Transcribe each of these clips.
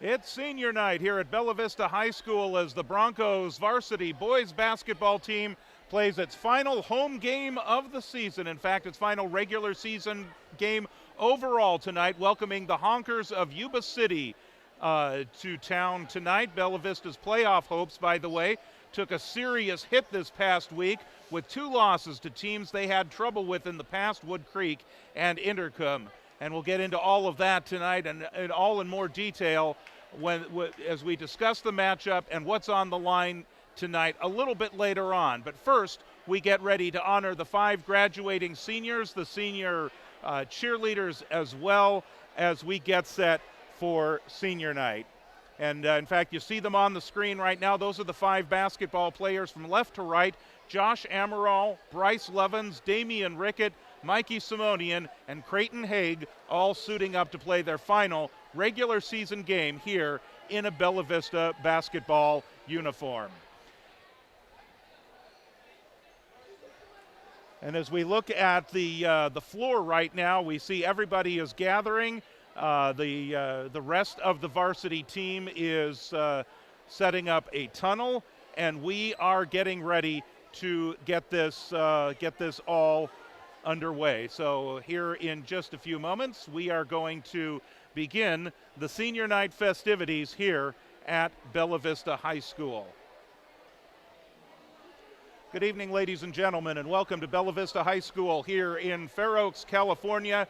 It's senior night here at Bella Vista High School as the Broncos varsity boys basketball team plays its final home game of the season. In fact, its final regular season game overall tonight, welcoming the Honkers of Yuba City to town tonight. Bella Vista's playoff hopes, by the way, took a serious hit this past week with two losses to teams they had trouble with in the past, Wood Creek and Intercom. And we'll get into all of that tonight and all in more detail as we discuss the matchup and what's on the line tonight a little bit later on. But first, we get ready to honor the 5 graduating seniors, the senior cheerleaders, as well as we get set for senior night. And in fact, you see them on the screen right now. Those are the 5 basketball players from left to right: Josh Amaral, Bryce Levens, Damian Rickett, Mikey Simonian, and Creighton Haig, all suiting up to play their final regular season game here in a Bella Vista basketball uniform. And as we look at the floor right now, we see everybody is gathering. The rest of the varsity team is setting up a tunnel, and we are getting ready to get this all underway. So here in just a few moments, we are going to begin the senior night festivities here at Bella Vista High School. Good evening, ladies and gentlemen, and welcome to Bella Vista High School here in Fair Oaks, California.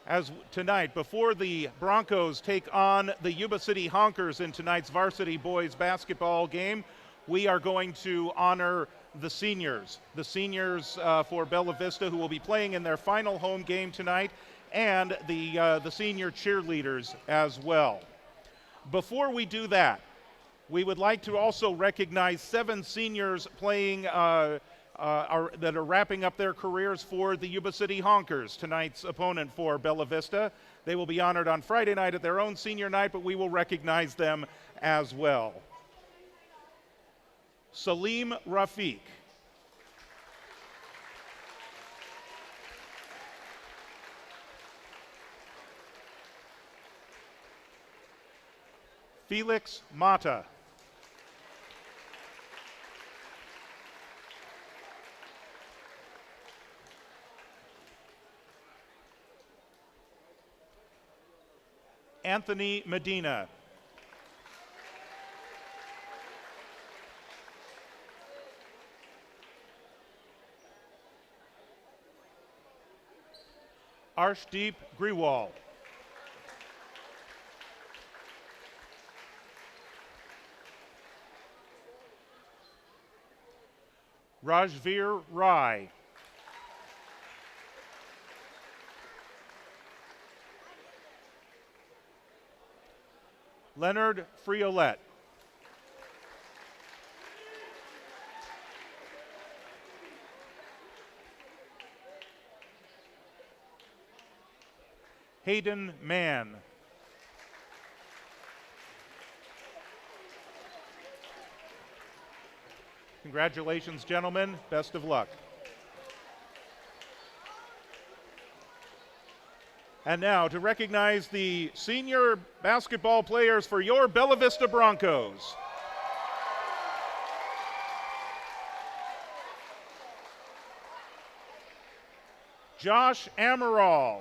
As tonight, before the Broncos take on the Yuba City Honkers in tonight's varsity boys basketball game, we are going to honor the seniors for Bella Vista, who will be playing in their final home game tonight, and the senior cheerleaders as well. Before we do that, we would like to also recognize 7 seniors playing that are wrapping up their careers for the Yuba City Honkers, tonight's opponent for Bella Vista. They will be honored on Friday night at their own senior night, but we will recognize them as well. Salim Rafiq, Felix Mata, Anthony Medina, Arshdeep Griwal, Rajveer Rai, Leonard Friolet, Hayden Mann, congratulations, gentlemen. Best of luck. And now to recognize the senior basketball players for your Bella Vista Broncos. Josh Amaral.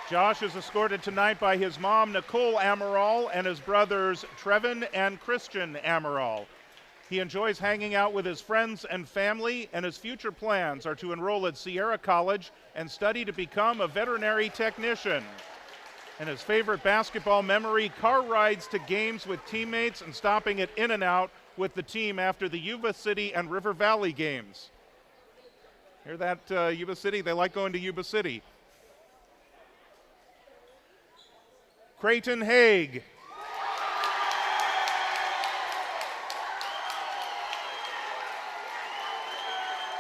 Josh is escorted tonight by his mom, Nicole Amaral, and his brothers, Trevin and Christian Amaral. He enjoys hanging out with his friends and family, and his future plans are to enroll at Sierra College and study to become a veterinary technician. And his favorite basketball memory, car rides to games with teammates and stopping at In-N-Out with the team after the Yuba City and River Valley games. Hear that, Yuba City? They like going to Yuba City. Creighton Haig.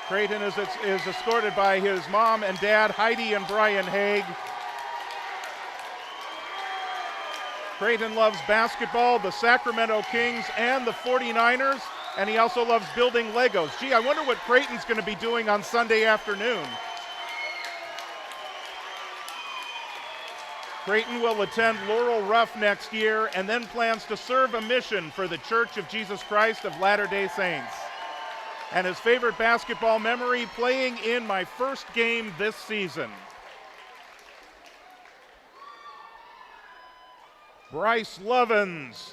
Creighton is escorted by his mom and dad, Heidi and Brian Haig. Creighton loves basketball, the Sacramento Kings, and the 49ers, and he also loves building Legos. Gee, I wonder what Creighton's going to be doing on Sunday afternoon. Creighton will attend Laurel Ruff next year and then plans to serve a mission for the Church of Jesus Christ of Latter-day Saints. And his favorite basketball memory, playing in my first game this season. Bryce Lovins.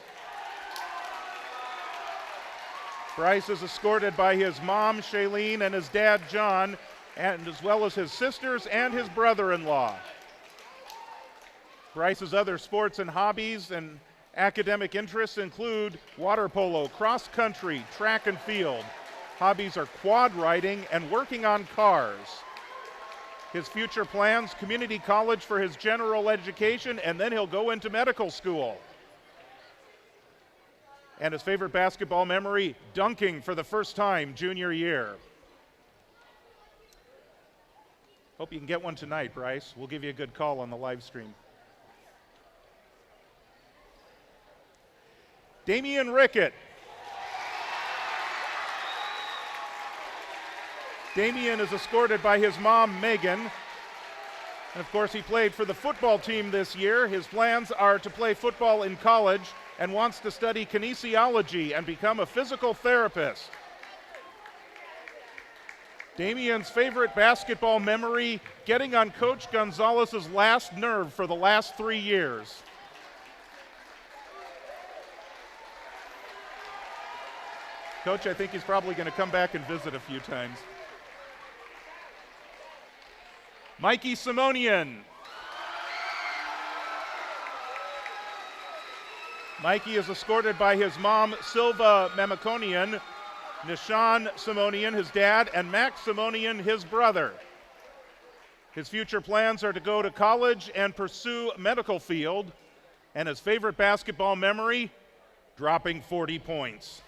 Bryce is escorted by his mom, Shailene, and his dad, John, and as well as his sisters and his brother-in-law. Bryce's other sports and hobbies and academic interests include water polo, cross country, track and field. Hobbies are quad riding and working on cars. His future plans, community college for his general education, and then he'll go into medical school. And his favorite basketball memory, dunking for the first time junior year. Hope you can get one tonight, Bryce. We'll give you a good call on the live stream. Damian Rickett. Damian is escorted by his mom, Megan. And of course, he played for the football team this year. His plans are to play football in college and wants to study kinesiology and become a physical therapist. Damian's favorite basketball memory, getting on Coach Gonzalez's last nerve for the last 3 years. Coach, I think he's probably going to come back and visit a few times. Mikey Simonian. Mikey is escorted by his mom, Silva Mamikonian, Nishan Simonian, his dad, and Max Simonian, his brother. His future plans are to go to college and pursue medical field, and his favorite basketball memory, dropping 40 points.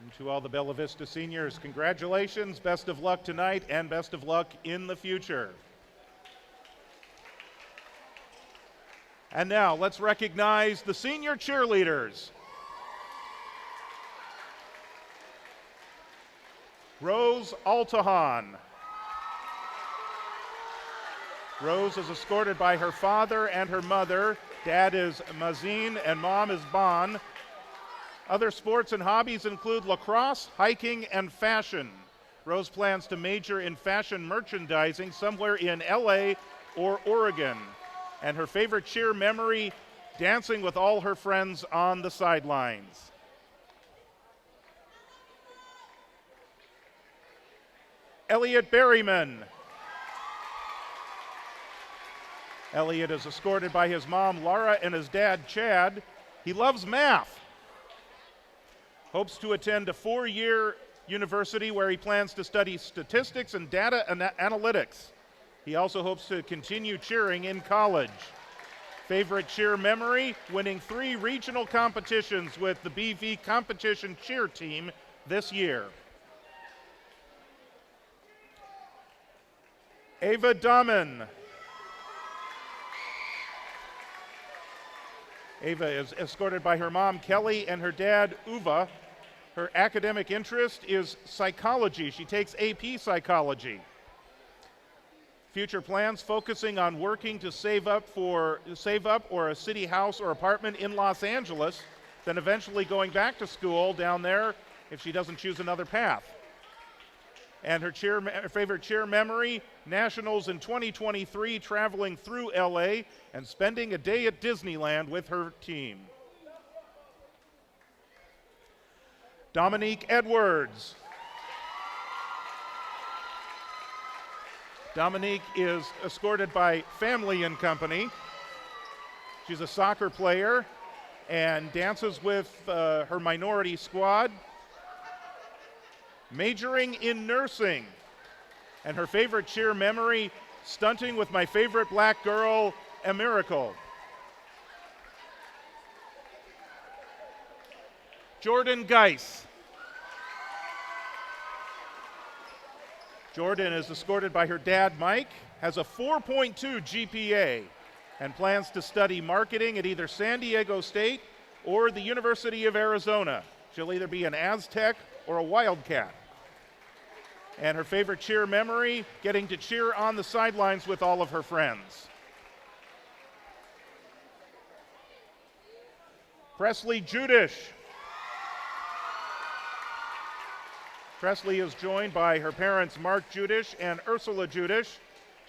And to all the Bella Vista seniors, congratulations, best of luck tonight, and best of luck in the future. And now let's recognize the senior cheerleaders. Rose Altahan. Rose is escorted by her father and her mother. Dad is Mazin and mom is Bon. Other sports and hobbies include lacrosse, hiking, and fashion. Rose plans to major in fashion merchandising somewhere in LA or Oregon. And her favorite cheer memory, dancing with all her friends on the sidelines. Elliot Berryman. Elliot is escorted by his mom, Laura, and his dad, Chad. He loves math. Hopes to attend a 4-year university where he plans to study statistics and data analytics. He also hopes to continue cheering in college. Favorite cheer memory, winning 3 regional competitions with the BV competition cheer team this year. Ava Dahmen. Ava is escorted by her mom, Kelly, and her dad, Uva. Her academic interest is psychology. She takes AP psychology. Future plans focusing on working to save up or a city house or apartment in Los Angeles, then eventually going back to school down there if she doesn't choose another path. And her favorite cheer memory, Nationals in 2023, traveling through LA and spending a day at Disneyland with her team. Dominique Edwards. Dominique is escorted by family and company. She's a soccer player and dances with her minority squad. Majoring in nursing. And her favorite cheer memory, stunting with my favorite black girl, A Miracle. Jordan Geis. Jordan is escorted by her dad, Mike, has a 4.2 GPA and plans to study marketing at either San Diego State or the University of Arizona. She'll either be an Aztec or a Wildcat. And her favorite cheer memory, getting to cheer on the sidelines with all of her friends. Presley Judish. Presley is joined by her parents Mark Judish and Ursula Judish.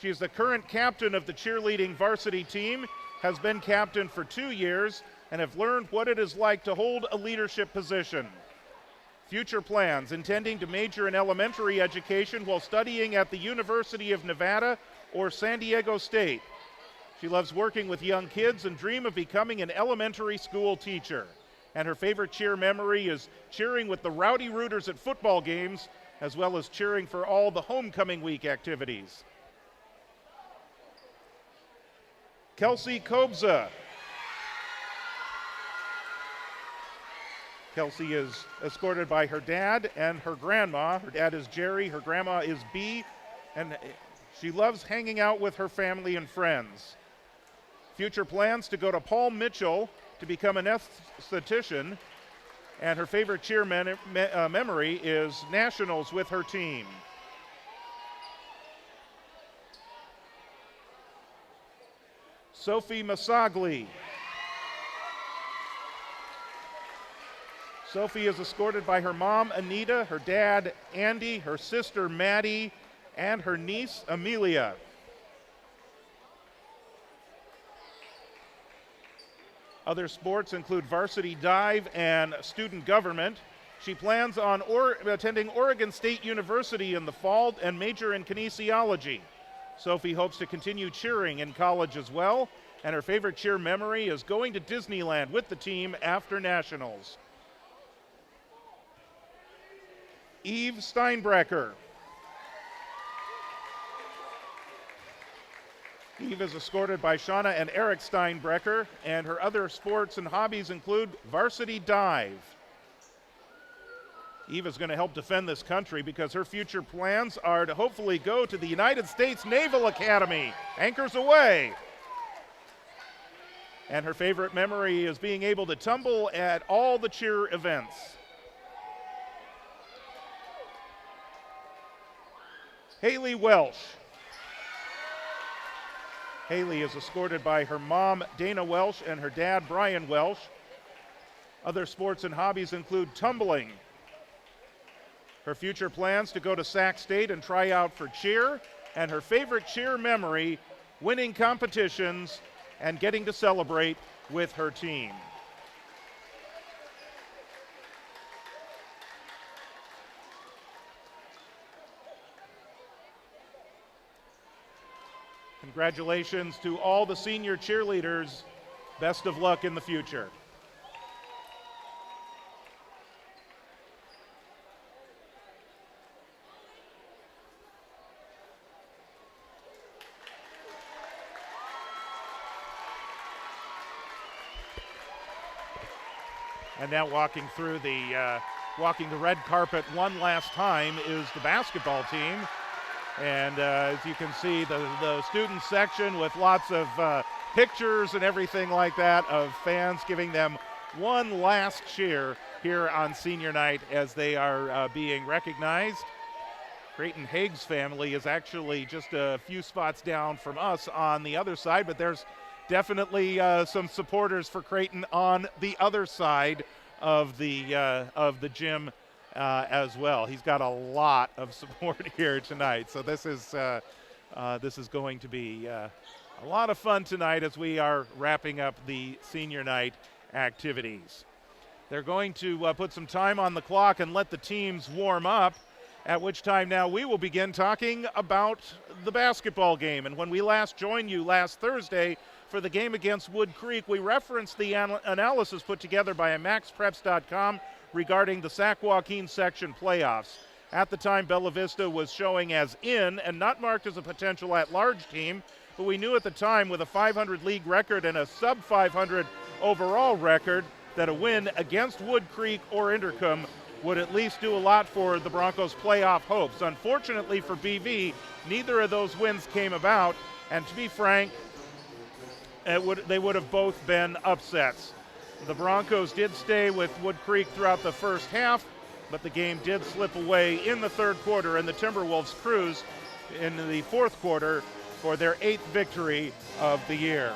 She is the current captain of the cheerleading varsity team, has been captain for 2 years, and have learned what it is like to hold a leadership position. Future plans, intending to major in elementary education while studying at the University of Nevada or San Diego State. She loves working with young kids and dreams of becoming an elementary school teacher. And her favorite cheer memory is cheering with the Rowdy Rooters at football games, as well as cheering for all the homecoming week activities. Kelsey Kobza. Kelsey is escorted by her dad and her grandma. Her dad is Jerry, her grandma is Bee, and she loves hanging out with her family and friends. Future plans to go to Paul Mitchell to become an esthetician, and her favorite cheer memory is nationals with her team. Sophie Masagli. Sophie is escorted by her mom, Anita, her dad, Andy, her sister, Maddie, and her niece, Amelia. Other sports include varsity dive and student government. She plans on attending Oregon State University in the fall and major in kinesiology. Sophie hopes to continue cheering in college as well, and her favorite cheer memory is going to Disneyland with the team after nationals. Eve Steinbrecher. Eve is escorted by Shauna and Eric Steinbrecher, and her other sports and hobbies include varsity dive. Eve is going to help defend this country because her future plans are to hopefully go to the United States Naval Academy, anchors away. And her favorite memory is being able to tumble at all the cheer events. Haley Welsh. Haley is escorted by her mom, Dana Welsh, and her dad, Brian Welsh. Other sports and hobbies include tumbling. Her future plans to go to Sac State and try out for cheer, and her favorite cheer memory, winning competitions and getting to celebrate with her team. Congratulations to all the senior cheerleaders. Best of luck in the future. And now walking the red carpet one last time is the basketball team. And as you can see, the student section with lots of pictures and everything like that of fans giving them one last cheer here on senior night as they are being recognized. Creighton Haig's family is actually just a few spots down from us on the other side, but there's definitely some supporters for Creighton on the other side of the gym as well. He's got a lot of support here tonight, so this is going to be a lot of fun tonight as we are wrapping up the senior night activities. They're going to put some time on the clock and let the teams warm up, at which time now we will begin talking about the basketball game. And when we last joined you last Thursday for the game against Wood Creek, we referenced the analysis put together by MaxPreps.com regarding the Sac Joaquin section playoffs. At the time, Bella Vista was showing as in and not marked as a potential at-large team, but we knew at the time with a 500 league record and a sub-500 overall record that a win against Wood Creek or Inderkum would at least do a lot for the Broncos' playoff hopes. Unfortunately for BV, neither of those wins came about, and to be frank, they would have both been upsets. The Broncos did stay with Wood Creek throughout the first half, but the game did slip away in the third quarter, and the Timberwolves cruised in the fourth quarter for their 8th victory of the year.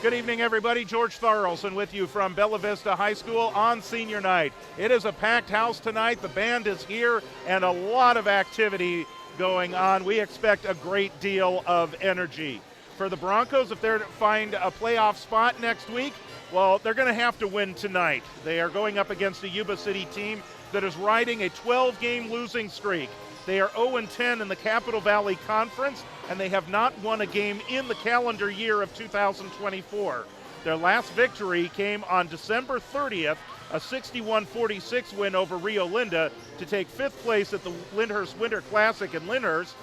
Good evening, everybody. George Tharlson with you from Bella Vista High School on senior night. It is a packed house tonight. The band is here and a lot of activity going on. We expect a great deal of energy. For the Broncos, if they're to find a playoff spot next week, well, they're going to have to win tonight. They are going up against a Yuba City team that is riding a 12-game losing streak. They are 0-10 in the Capital Valley Conference, and they have not won a game in the calendar year of 2024. Their last victory came on December 30th, a 61-46 win over Rio Linda to take 5th place at the Lyndhurst Winter Classic in Lyndhurst.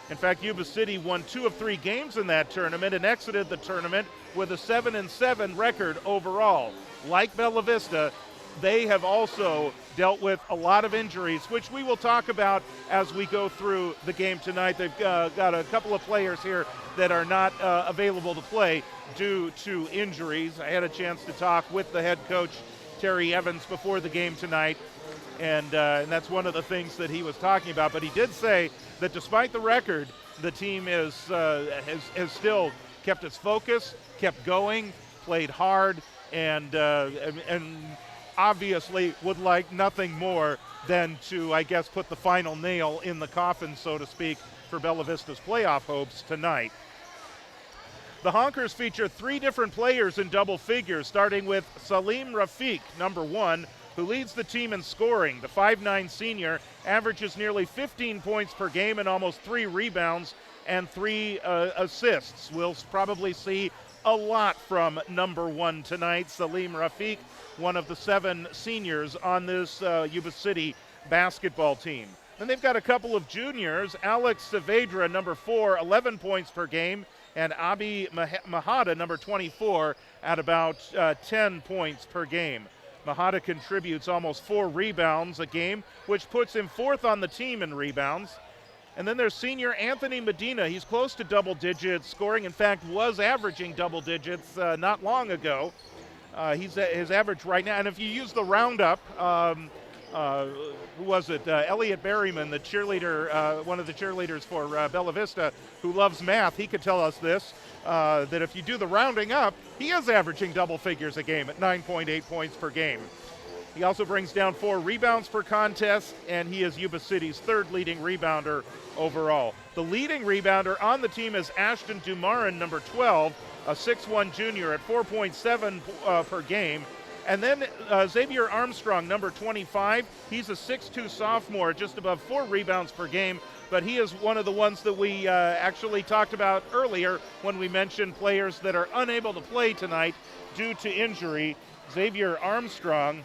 In fact, Yuba City won 2 of 3 games in that tournament and exited the tournament with a 7-7 record overall. Like Bella Vista, they have also dealt with a lot of injuries, which we will talk about as we go through the game tonight. They've got a couple of players here that are not available to play due to injuries. I had a chance to talk with the head coach, Terry Evans, before the game tonight, and that's one of the things that he was talking about. But he did say that despite the record, the team has still kept its focus, kept going, played hard, and obviously would like nothing more than to, I guess, put the final nail in the coffin, so to speak, for Bella Vista's playoff hopes tonight. The Honkers feature 3 different players in double figures, starting with Salim Rafiq, number 1, who leads the team in scoring. The 5'9" senior averages nearly 15 points per game and almost 3 rebounds and 3 assists. We'll probably see a lot from number 1 tonight, Salim Rafiq, one of the 7 seniors on this Yuba City basketball team. Then they've got a couple of juniors, Alex Saavedra, number 4, 11 points per game, and Abi Mahada, number 24, at about 10 points per game. Mahada contributes almost 4 rebounds a game, which puts him 4th on the team in rebounds. And then there's senior Anthony Medina. He's close to double digits scoring. In fact, was averaging double digits not long ago. He's his average right now. And if you use the roundup, who was it? Elliot Berryman, the cheerleader, one of the cheerleaders for Bella Vista, who loves math, he could tell us this, that if you do the rounding up, he is averaging double figures a game at 9.8 points per game. He also brings down 4 rebounds per contest, and he is Yuba City's 3rd leading rebounder overall. The leading rebounder on the team is Ashton Dumarin, number 12, a 6'1" junior at 4.7 per game. And then Xavier Armstrong, number 25, he's a 6'2" sophomore, just above 4 rebounds per game, but he is one of the ones that we actually talked about earlier when we mentioned players that are unable to play tonight due to injury. Xavier Armstrong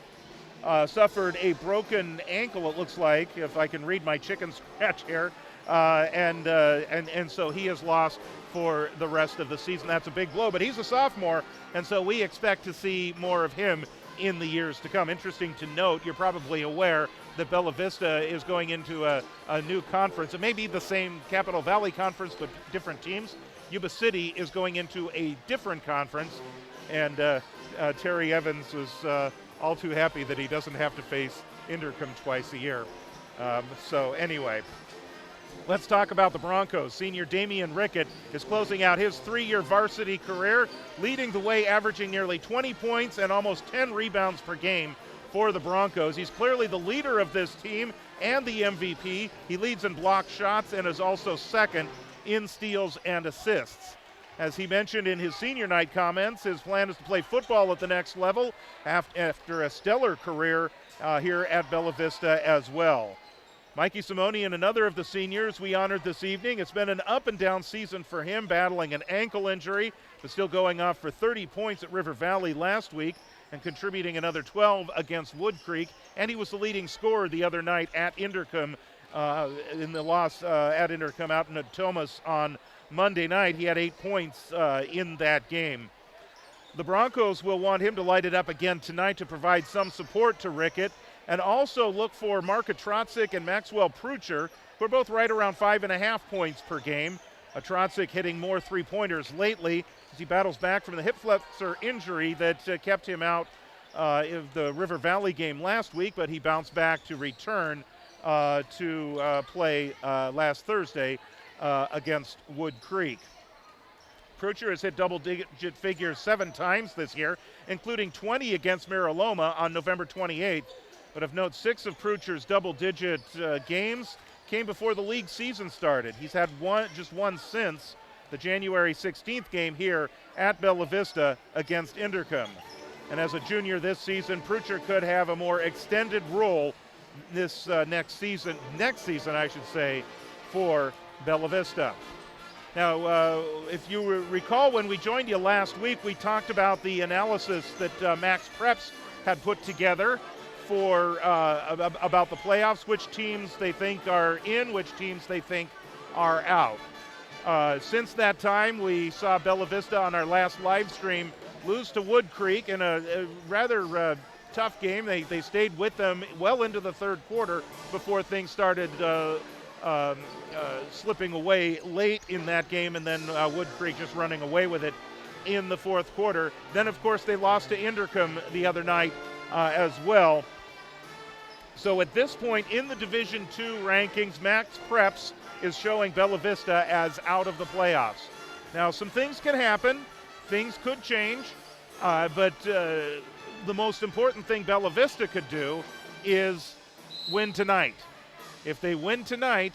suffered a broken ankle, it looks like, if I can read my chicken scratch here, and so he is lost for the rest of the season. That's a big blow, but he's a sophomore, and so we expect to see more of him in the years to come. Interesting to note, you're probably aware that Bella Vista is going into a new conference. It may be the same Capital Valley Conference, but different teams. Yuba City is going into a different conference, and Terry Evans was all too happy that he doesn't have to face Inderkum twice a year. So anyway, let's talk about the Broncos. Senior Damian Rickett is closing out his 3-year varsity career, leading the way, averaging nearly 20 points and almost 10 rebounds per game for the Broncos. He's clearly the leader of this team and the MVP. He leads in block shots and is also 2nd in steals and assists. As he mentioned in his senior night comments, his plan is to play football at the next level after a stellar career here at Bella Vista as well. Mikey Simonian, another of the seniors we honored this evening. It's been an up-and-down season for him, battling an ankle injury, but still going off for 30 points at River Valley last week and contributing another 12 against Wood Creek. And he was the leading scorer the other night at Inderkum in the loss at Inderkum out in Thomas on Monday night. He had 8 points in that game. The Broncos will want him to light it up again tonight to provide some support to Rickett, and also look for Marka Trotzik and Maxwell Prucher, who are both right around 5.5 points per game. Trotzik hitting more three-pointers lately as he battles back from the hip flexor injury that kept him out of the River Valley game last week, but he bounced back to return to play last Thursday against Wood Creek. Prucher has hit double-digit figures 7 times this year, including 20 against Miraloma on November 28th. But of note, 6 of Prucher's double-digit games came before the league season started. He's had just one since the January 16th game here at Bella Vista against Inderkum. And as a junior this season, Prucher could have a more extended role this next season, I should say, for Bella Vista. Now, if you recall, when we joined you last week, we talked about the analysis that Max Preps had put together for about the playoffs, which teams they think are in, which teams they think are out. Since that time, we saw Bella Vista on our last live stream lose to Wood Creek in a rather tough game. They stayed with them well into the third quarter before things started slipping away late in that game, and then Wood Creek just running away with it in the fourth quarter. Then, of course, they lost to Inderkum the other night as well. So at this point in the Division II rankings, Max Preps is showing Bella Vista as out of the playoffs. Now, some things can happen. Things could change. But the most important thing Bella Vista could do is win tonight. If they win tonight,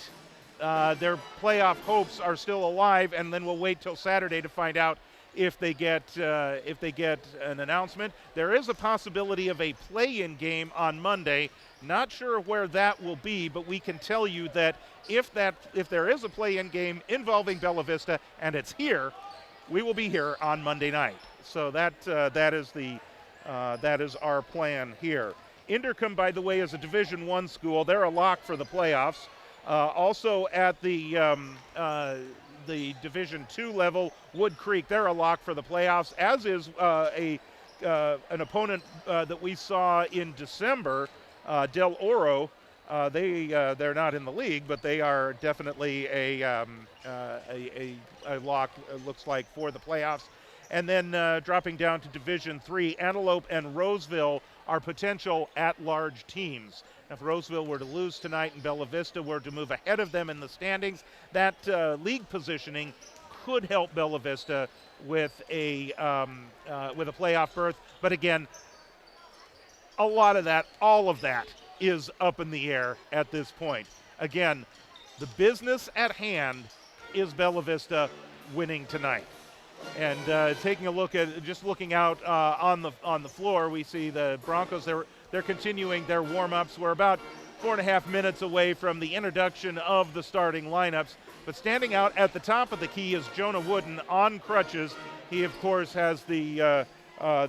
their playoff hopes are still alive, and then we'll wait till Saturday to find out if they get an announcement. There is a possibility of a play-in game on Monday. Not sure where that will be, but we can tell you that if there is a play-in game involving Bella Vista and it's here, we will be here on Monday night. So that is our plan here. Inderkum, by the way, is a Division I school. They're a lock for the playoffs. Also at the Division II level, Wood Creek, they're a lock for the playoffs, as is an opponent that we saw in December, Del Oro. They're not in the league, but they are definitely a lock, it looks like, for the playoffs. And then dropping down to Division III, Antelope and Roseville are potential at-large teams. If Roseville were to lose tonight and Bella Vista were to move ahead of them in the standings, that league positioning could help Bella Vista with a playoff berth. But again, all of that is up in the air at this point. Again, the business at hand is Bella Vista winning tonight. And taking a look at, just looking out on the floor, we see the Broncos. They're continuing their warm-ups. We're about 4.5 minutes away from the introduction of the starting lineups. But standing out at the top of the key is Jonah Wooden on crutches. He, of course, has the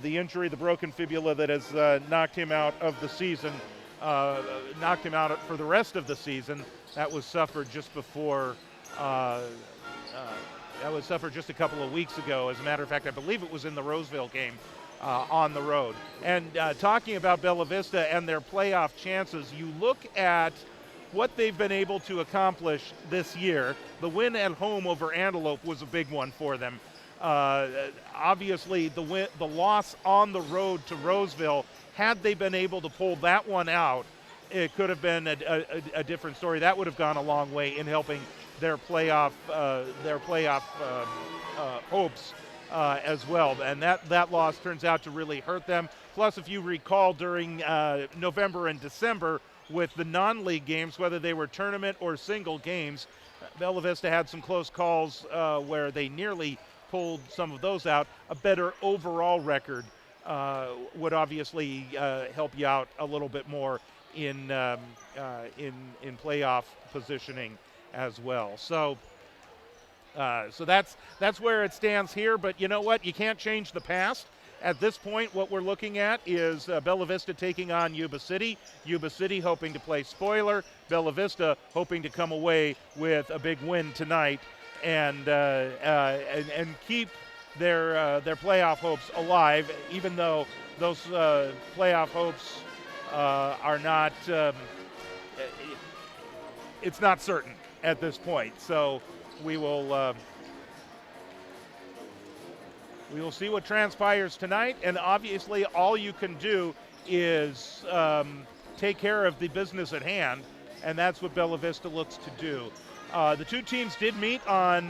injury, the broken fibula that has knocked him out of the season, knocked him out for the rest of the season. That was suffered just before. That was suffered just a couple of weeks ago. As a matter of fact, I believe it was in the Roseville game on the road. And talking about Bella Vista and their playoff chances, you look at what they've been able to accomplish this year. The win at home over Antelope was a big one for them. Obviously, the loss on the road to Roseville, had they been able to pull that one out, it could have been a different story. That would have gone a long way in helping their playoff hopes as well. And that loss turns out to really hurt them. Plus, if you recall, during November and December with the non-league games, whether they were tournament or single games, Bella Vista had some close calls where they nearly pulled some of those out. A better overall record would obviously help you out a little bit more in playoff positioning as well. So that's where it stands here. But you know what? You can't change the past. At this point, what we're looking at is Bella Vista taking on Yuba City. Yuba City hoping to play spoiler. Bella Vista hoping to come away with a big win tonight and keep their playoff hopes alive, even though those playoff hopes are not. It's not certain at this point. So we will see what transpires tonight, and obviously all you can do is take care of the business at hand, and that's what Bella Vista looks to do. The two teams did meet on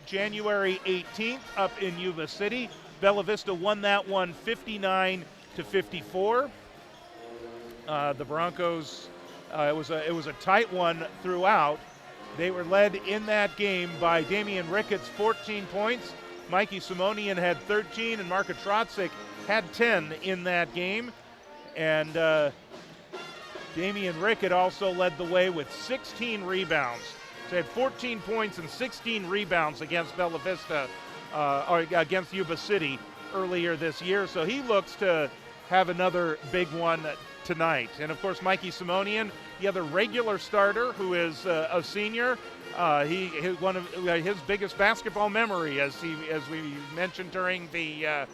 January 18th up in Yuba City. Bella Vista won that one 59-54. The Broncos, it was a tight one throughout. They were led in that game by Damian Ricketts, 14 points. Mikey Simonian had 13, and Marka Trotzik had 10 in that game. And Damian Rickett also led the way with 16 rebounds. So he had 14 points and 16 rebounds against Bella Vista, or against Yuba City earlier this year. So he looks to have another big one tonight. And of course, Mikey Simonian, the other regular starter, who is a senior. One of his biggest basketball memory, as we mentioned during the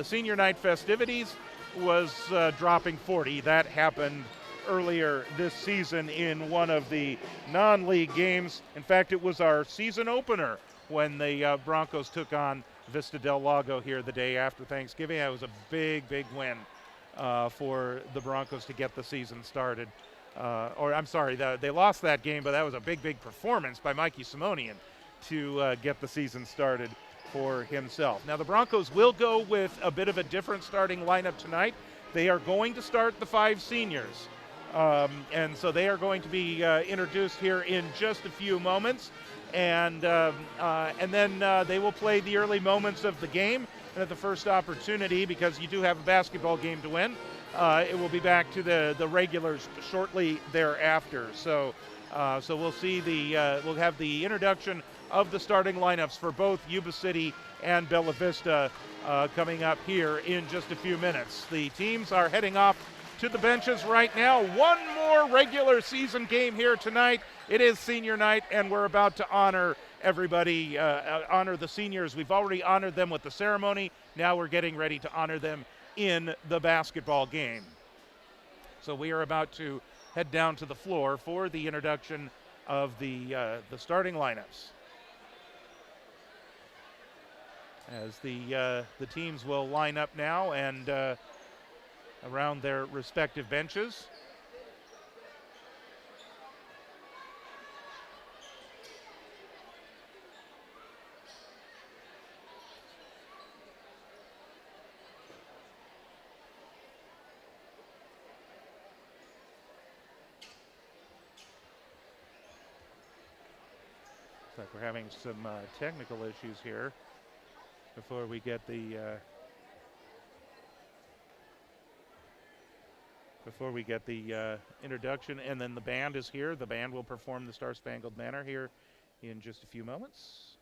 senior night festivities, was dropping 40. That happened earlier this season in one of the non-league games. In fact, it was our season opener when the Broncos took on Vista Del Lago here the day after Thanksgiving. That was a big, big win for the Broncos to get the season started. They lost that game, but that was a big, big performance by Mikey Simonian to get the season started for himself. Now, the Broncos will go with a bit of a different starting lineup tonight. They are going to start the 5 seniors. And so they are going to be introduced here in just a few moments. And then they will play the early moments of the game. And at the first opportunity, because you do have a basketball game to win, it will be back to the regulars shortly thereafter. So we'll see we'll have the introduction of the starting lineups for both Yuba City and Bella Vista coming up here in just a few minutes. The teams are heading off to the benches right now. One more regular season game here tonight. It is senior night, and we're about to honor everybody, honor the seniors. We've already honored them with the ceremony. Now we're getting ready to honor them in the basketball game. So we are about to head down to the floor for the introduction of the starting lineups, as the teams will line up now and around their respective benches. Looks like we're having some technical issues here before we get the introduction, and then the band is here. The band will perform the Star Spangled Banner here in just a few moments.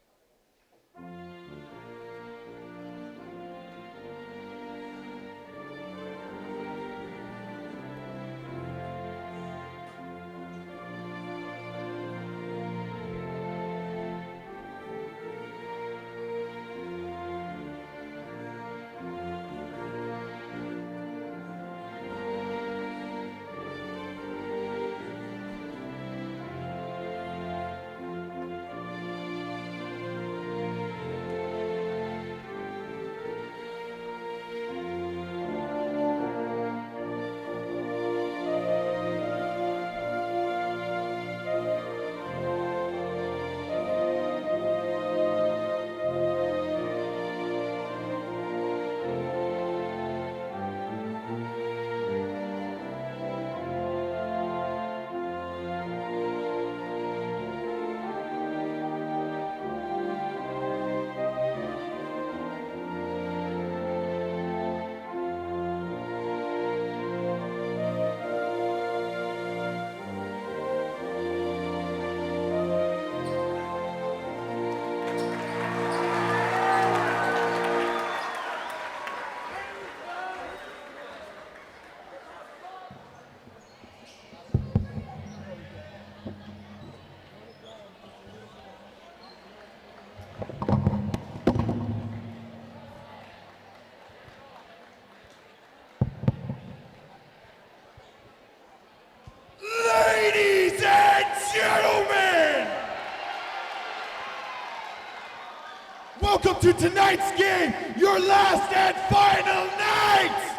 tonight's game, your last and final night.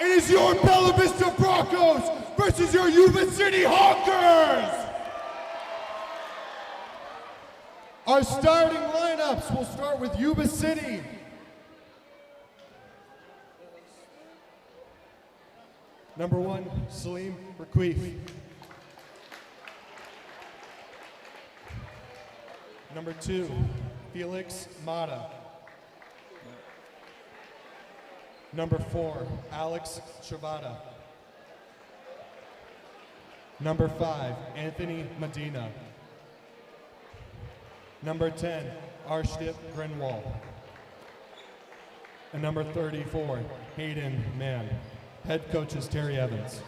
It is your Bella Vista Broncos versus your Yuba City Hawkers. Our starting lineups will start with Yuba City. Number 1, Salim Raquif. Number 2, Felix Mata. Number 4, Alex Travada. Number 5, Anthony Medina. Number 10, Arshdeep Grinwald. And number 34, Hayden Mann. Head coach is Terry Evans.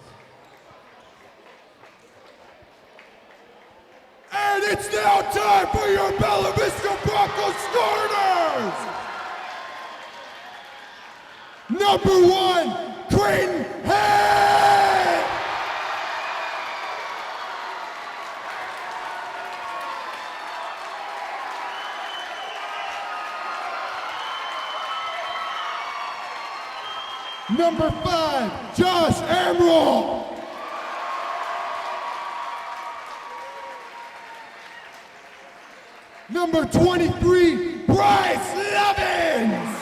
And it's now time for your Bella Vista Broncos starters! Number 1, Creighton Head! Number 5, Josh Emerald. Number 23, Bryce Levins.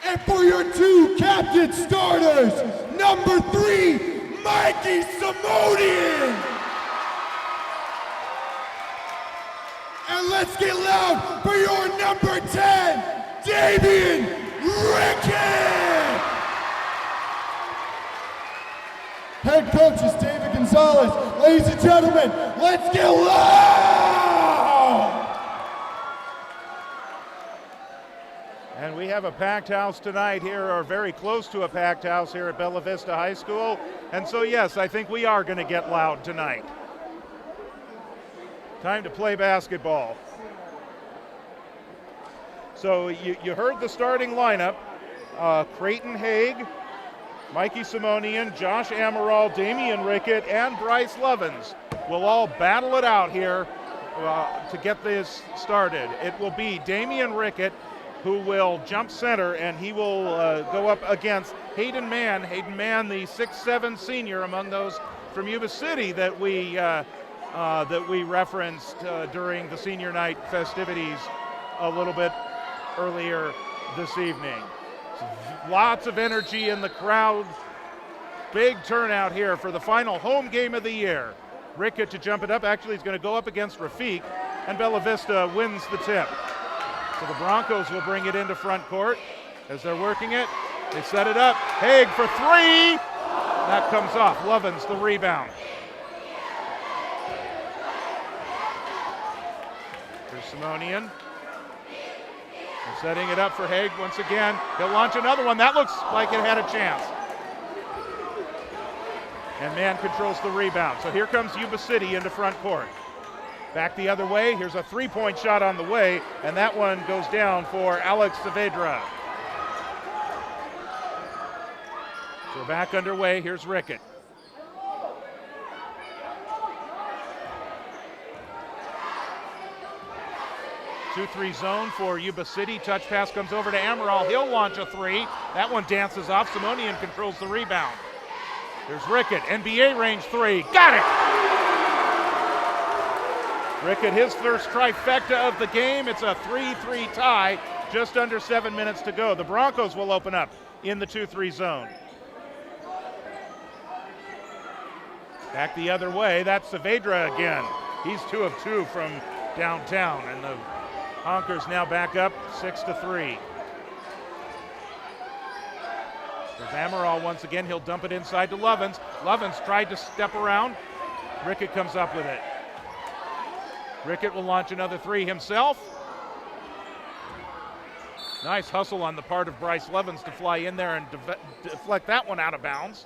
And for your 2 captain starters, number 3, Mikey Simonian. And let's get loud for your number 10, Damian Rickett! Head coach is David Gonzalez. Ladies and gentlemen, let's get loud! And we have a packed house tonight here, or very close to a packed house here at Bella Vista High School. And so yes, I think we are going to get loud tonight. Time to play basketball. So you heard the starting lineup. Creighton Haig, Mikey Simonian, Josh Amaral, Damian Rickett, and Bryce Levins will all battle it out here to get this started. It will be Damian Rickett who will jump center, and he will go up against Hayden Mann. Hayden Mann, the 6'7" senior among those from Yuba City that we referenced during the senior night festivities a little bit earlier this evening. Lots of energy in the crowd. Big turnout here for the final home game of the year. Rickett to jump it up. Actually, he's going to go up against Rafiq, and Bella Vista wins the tip. So the Broncos will bring it into front court as they're working it. They set it up. Haig for 3. That comes off. Levins the rebound. Here's Simonian. They're setting it up for Haig once again. He'll launch another one. That looks like it had a chance. And Mann controls the rebound. So here comes Yuba City into front court. Back the other way. Here's a 3-point shot on the way, and that one goes down for Alex Saavedra. So back underway. Here's Rickett. Two-three zone for Yuba City. Touch pass comes over to Amaral. He'll launch a 3. That one dances off. Simonian controls the rebound. There's Rickett. NBA range 3. Got it! Rickett, his first trifecta of the game. It's a 3-3 tie. Just under 7 minutes to go. The Broncos will open up in the 2-3 zone. Back the other way. That's Saavedra again. He's 2 of 2 from downtown, and the Honkers now back up 6-3. There's Amaral once again. He'll dump it inside to Levins. Levins tried to step around. Rickett comes up with it. Rickett will launch another 3 himself. Nice hustle on the part of Bryce Levins to fly in there and deflect that one out of bounds.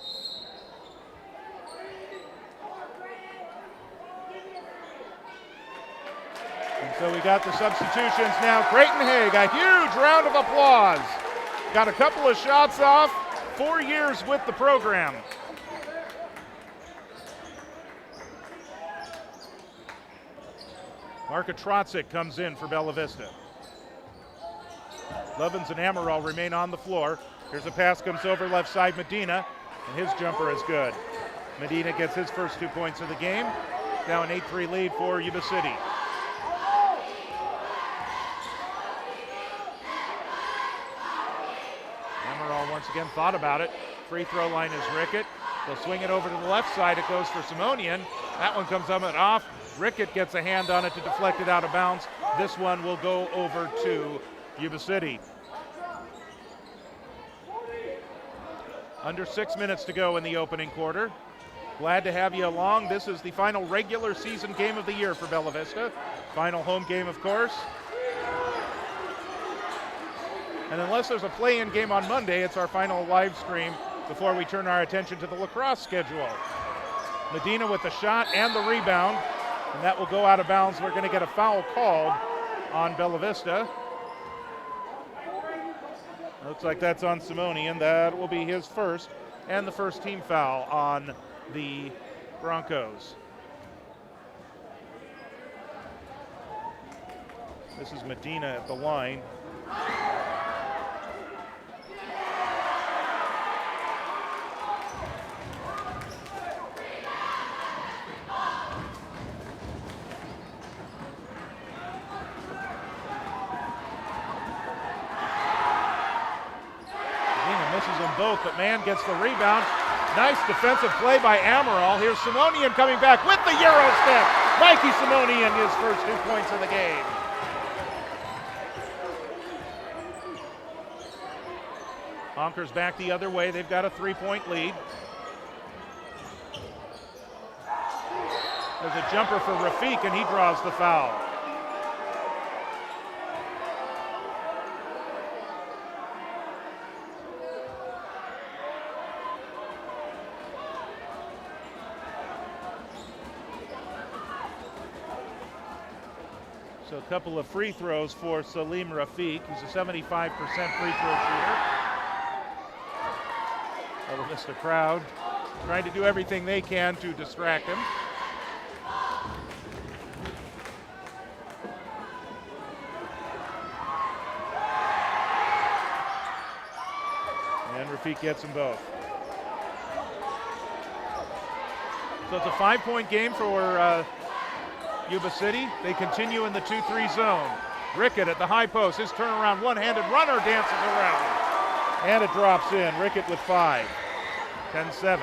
And so we got the substitutions now. Creighton Haig, a huge round of applause. Got a couple of shots off, 4 years with the program. Marka Trotzik comes in for Bella Vista. Lovins and Amaral remain on the floor. Here's a pass, comes over left side, Medina, and his jumper is good. Medina gets his first 2 points of the game. Now an 8-3 lead for Yuba City. Amaral once again thought about it. Free throw line is Rickett. They'll swing it over to the left side. It goes for Simonian. That one comes up and off. Rickett gets a hand on it to deflect it out of bounds. This one will go over to Yuba City. Under 6 minutes to go in the opening quarter. Glad to have you along. This is the final regular season game of the year for Bella Vista. Final home game, of course. And unless there's a play-in game on Monday, it's our final live stream before we turn our attention to the lacrosse schedule. Medina with the shot and the rebound, and that will go out of bounds. We're going to get a foul called on Bella Vista. Looks like that's on Simonian. That will be his first, and the first team foul on the Broncos. This is Medina at the line. Misses them both, but Mann gets the rebound. Nice defensive play by Amaral. Here's Simonian coming back with the Euro step. Mikey Simonian, his first 2 points of the game. Honkers back the other way. They've got a 3-point lead. There's a jumper for Rafiq, and he draws the foul. So a couple of free throws for Salim Rafiq. He's a 75% free throw shooter. Bella Vista crowd trying to do everything they can to distract him. And Rafiq gets them both. So it's a 5-point game for Yuba City. They continue in the 2-3 zone. Rickett at the high post. His turnaround one-handed runner dances around. And it drops in. Rickett with 5. 10-7.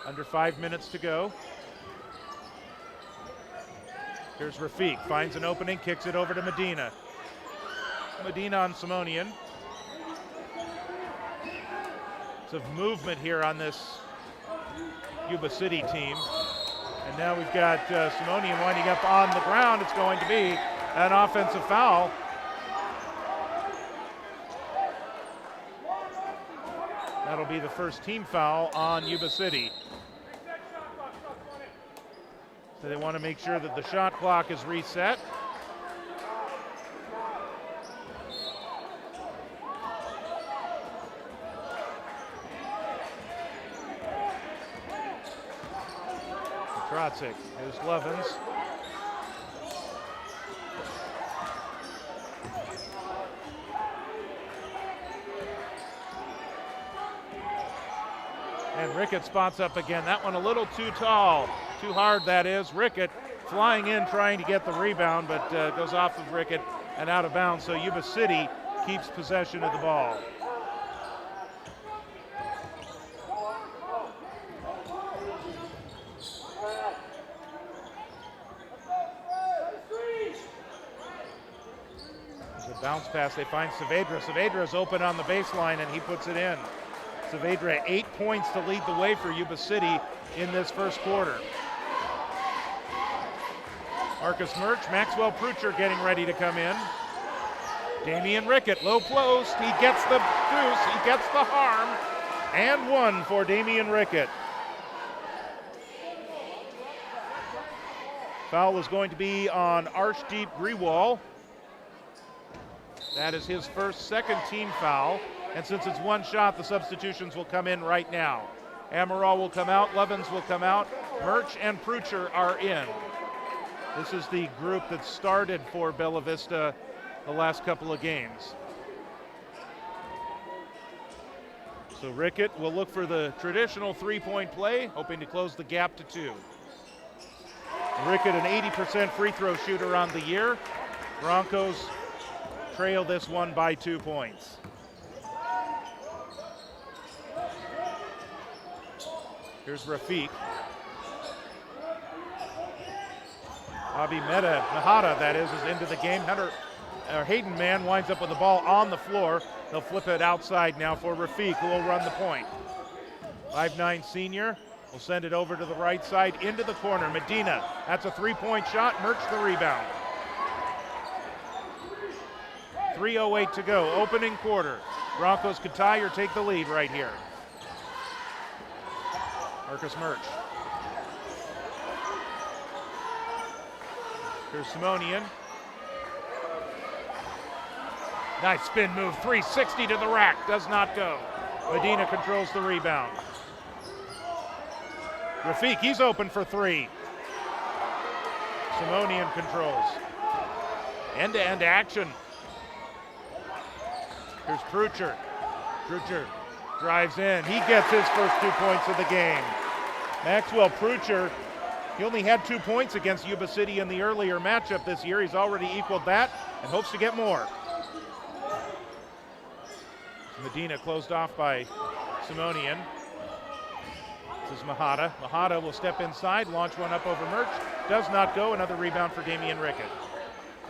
Under 5 minutes to go. Here's Rafiq. Finds an opening, kicks it over to Medina. Medina on Simonian. Some movement here on this Yuba City team. And now we've got Simonian winding up on the ground. It's going to be an offensive foul. That'll be the first team foul on Yuba City. So they want to make sure that the shot clock is reset. Trotzik, here's Lovins. And Rickett spots up again. That one a little too tall, too hard that is. Rickett flying in trying to get the rebound, but goes off of Rickett and out of bounds. So Yuba City keeps possession of the ball. Bounce pass, they find Saavedra. Saavedra is open on the baseline and he puts it in. Saavedra 8 points to lead the way for Yuba City in this first quarter. Marcus Murch, Maxwell Prucher getting ready to come in. Damian Rickett, low post, he gets the deuce, he gets the harm, and one for Damian Rickett. Foul is going to be on Arshdeep Grewal. That is his second team foul. And since it's one shot, the substitutions will come in right now. Amaral will come out, Lovins will come out, Murch and Prucher are in. This is the group that started for Bella Vista the last couple of games. So Rickett will look for the traditional three-point play, hoping to close the gap to 2. Rickett, an 80% free throw shooter on the year. Broncos trail this one by 2 points. Here's Rafiq. Mahata, that is into the game. Hayden Mann winds up with the ball on the floor. They'll flip it outside now for Rafiq, who will run the point. 5'9" senior will send it over to the right side into the corner. Medina, that's a three-point shot. Murch the rebound. 3:08 to go, opening quarter. Broncos could tie or take the lead right here. Marcus Murch. Here's Simonian. Nice spin move, 360 to the rack, does not go. Medina controls the rebound. Rafiq, he's open for 3. Simonian controls. End-to-end action. Here's Prucher. Prucher drives in. He gets his first 2 points of the game. Maxwell Prucher, he only had 2 points against Yuba City in the earlier matchup this year. He's already equaled that and hopes to get more. Medina closed off by Simonian. This is Mahata. Mahata will step inside, launch one up over Murch. Does not go. Another rebound for Damian Rickett.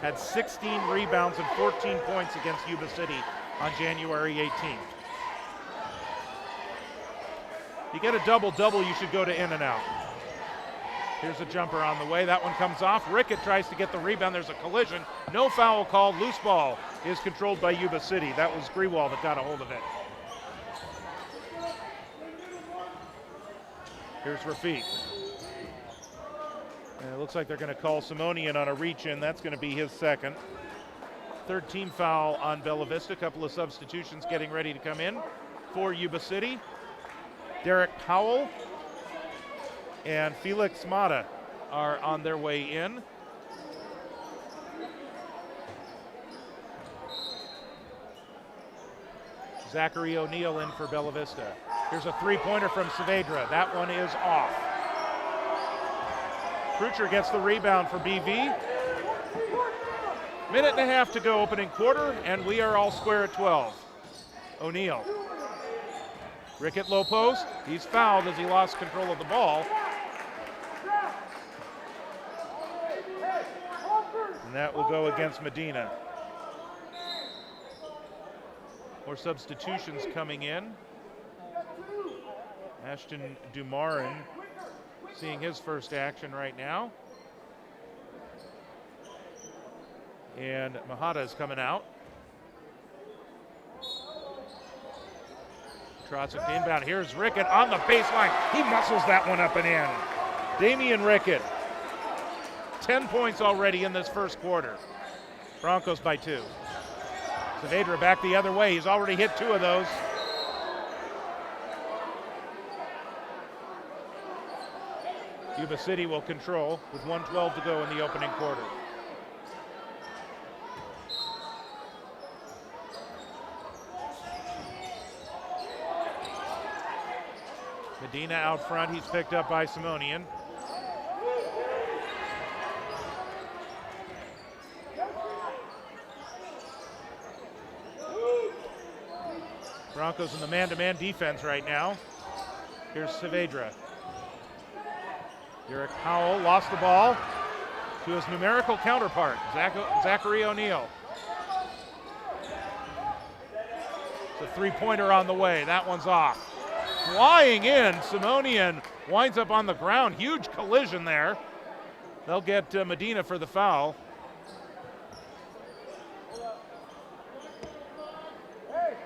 Had 16 rebounds and 14 points against Yuba City on January 18th. You get a double-double, you should go to in and out. Here's a jumper on the way. That one comes off. Rickett tries to get the rebound. There's a collision. No foul called. Loose ball is controlled by Yuba City. That was Grewal that got a hold of it. Here's Rafiq. And it looks like they're going to call Simonian on a reach-in. That's going to be his second. Third team foul on Bella Vista. A couple of substitutions getting ready to come in for Yuba City. Derek Powell and Felix Mata are on their way in. Zachary O'Neal in for Bella Vista. Here's a three-pointer from Saavedra. That one is off. Prucher gets the rebound for BV. Minute and a half to go, opening quarter, and we are all square at 12. O'Neal. Rickett low post. He's fouled as he lost control of the ball. And that will go against Medina. More substitutions coming in. Ashton Dumarin seeing his first action right now. And Mahata is coming out. Trotsik inbound. Here's Rickett on the baseline. He muscles that one up and in. Damian Rickett. 10 points already in this first quarter. Broncos by 2. Saavedra back the other way. He's already hit 2 of those. Yuba City will control with 1:12 to go in the opening quarter. Medina out front. He's picked up by Simonian. Broncos in the man-to-man defense right now. Here's Saavedra. Derek Powell lost the ball to his numerical counterpart, Zachary O'Neal. It's a three-pointer on the way. That one's off. Flying in, Simonian winds up on the ground. Huge collision there. They'll get Medina for the foul.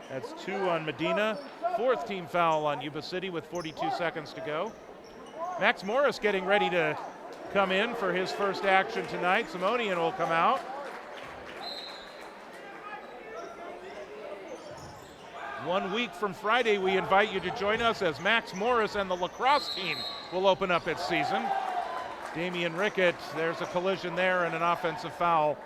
That's 2 on Medina. 4th team foul on Yuba City with 42 seconds to go. Max Morris getting ready to come in for his first action tonight. Simonian will come out. One week from Friday, we invite you to join us as Max Morris and the lacrosse team will open up its season. Damian Rickett, there's a collision there and an offensive foul.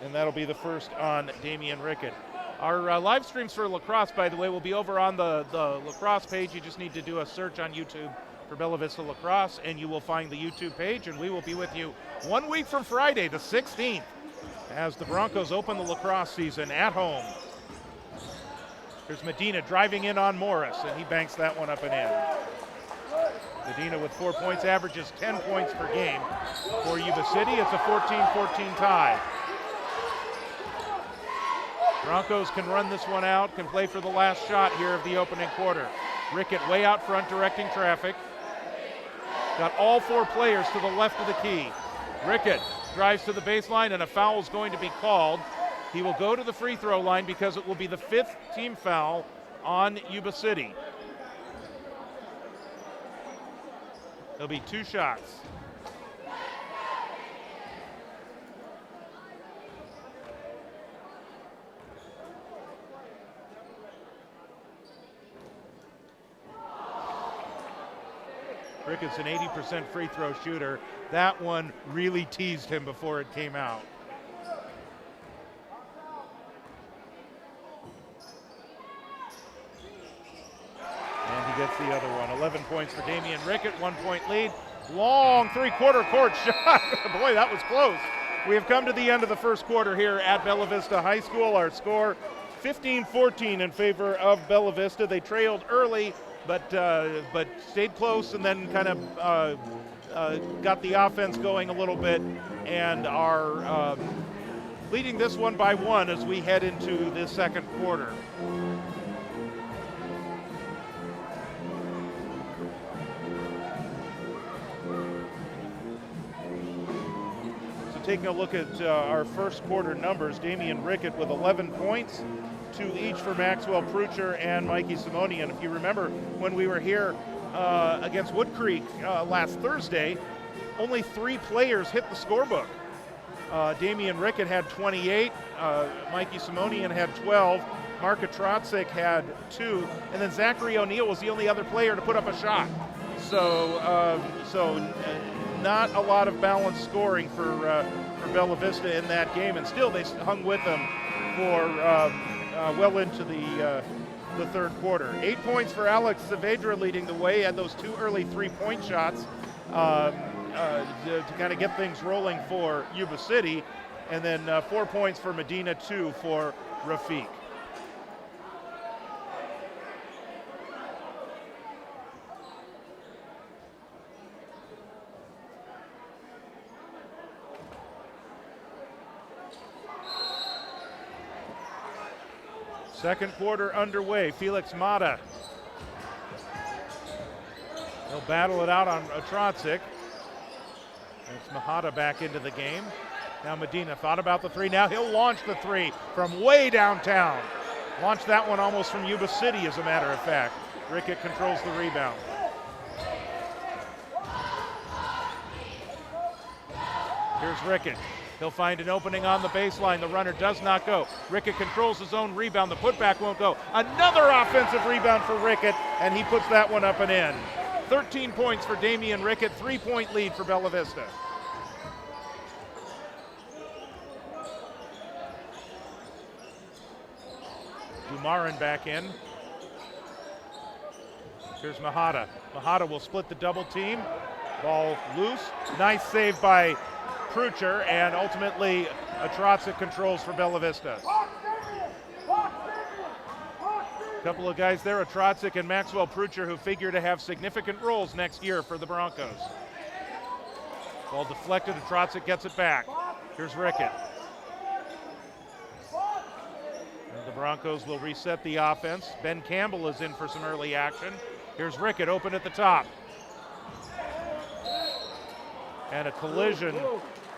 And that'll be the first on Damian Rickett. Our live streams for lacrosse, by the way, will be over on the lacrosse page. You just need to do a search on YouTube for Bella Vista Lacrosse, and you will find the YouTube page, and we will be with you 1 week from Friday, the 16th, as the Broncos open the lacrosse season at home. Here's Medina driving in on Morris, and he banks that one up and in. Medina with 4 points, averages 10 points per game. For Yuba City, it's a 14-14 tie. Broncos can run this one out, can play for the last shot here of the opening quarter. Rickett way out front directing traffic. Got all 4 players to the left of the key. Rickett drives to the baseline and a foul is going to be called. He will go to the free throw line because it will be the 5th team foul on Yuba City. There'll be 2 shots. Rickett's an 80% free throw shooter. That one really teased him before it came out. And he gets the other one. 11 points for Damian Rickett, 1 point lead. Long three-quarter court shot. Boy, that was close. We have come to the end of the first quarter here at Bella Vista High School. Our score 15-14 in favor of Bella Vista. They trailed early, but stayed close and then kind of got the offense going a little bit and are leading this one by 1 as we head into the second quarter. Taking a look at our first quarter numbers, Damian Rickett with 11 points, 2 each for Maxwell Prucher and Mikey Simonian. If you remember when we were here against Wood Creek last Thursday, only 3 players hit the scorebook. Damian Rickett had 28, Mikey Simonian had 12, Marka Trotzik had 2, and then Zachary O'Neill was the only other player to put up a shot. So not a lot of balanced scoring for Bella Vista in that game, and still they hung with them for well into the third quarter. 8 points for Alex Saavedra leading the way, had those 2 early 3-point shots to kind of get things rolling for Yuba City, and then 4 points for Medina, 2 for Rafiq. Second quarter underway. Felix Mata. He'll battle it out on Trotzik. It's Mahata back into the game. Now Medina thought about the 3. Now he'll launch the 3 from way downtown. Launched that one almost from Yuba City, as a matter of fact. Rickett controls the rebound. Here's Rickett. He'll find an opening on the baseline. The runner does not go. Rickett controls his own rebound. The putback won't go. Another offensive rebound for Rickett, and he puts that one up and in. 13 points for Damian Rickett, 3-point lead for Bella Vista. Dumarin back in. Here's Mahata. Mahata will split the double team. Ball loose. Nice save by Prucher, and ultimately Trotzik controls for Bella Vista. A couple of guys there, Trotzik and Maxwell Prucher, who figure to have significant roles next year for the Broncos. Ball deflected, and Trotzik gets it back. Here's Rickett. And the Broncos will reset the offense. Ben Campbell is in for some early action. Here's Rickett open at the top. And a collision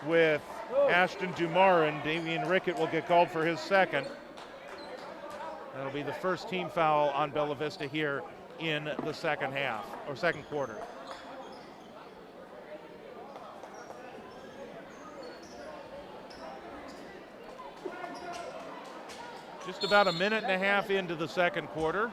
with Ashton Dumarin. Damian Rickett will get called for his second. That'll be the first team foul on Bella Vista here in the second half, or second quarter. Just about a minute and a half into the second quarter.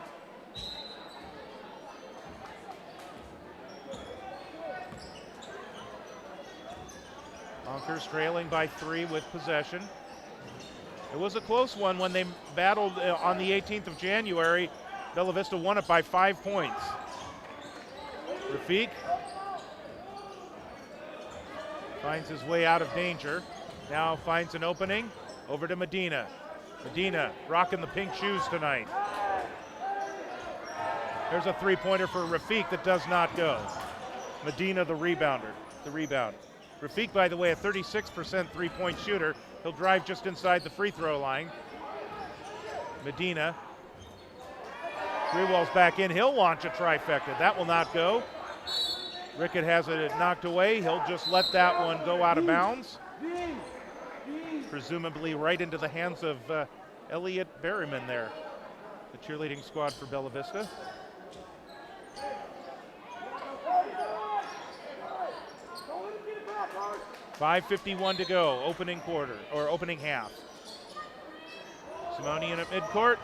Honkers trailing by 3 with possession. It was a close one when they battled on the 18th of January. Bella Vista won it by 5 points. Rafiq finds his way out of danger. Now finds an opening. Over to Medina. Medina rocking the pink shoes tonight. There's a three-pointer for Rafiq that does not go. Medina the rebound. Rafiq, by the way, a 36% three-point shooter. He'll drive just inside the free throw line. Medina. Grewal's back in. He'll launch a trifecta. That will not go. Rickett has it knocked away. He'll just let that one go out of bounds. Presumably right into the hands of Elliot Berryman there, the cheerleading squad for Bella Vista. .551 to go, opening quarter, or opening half. Simonian at midcourt.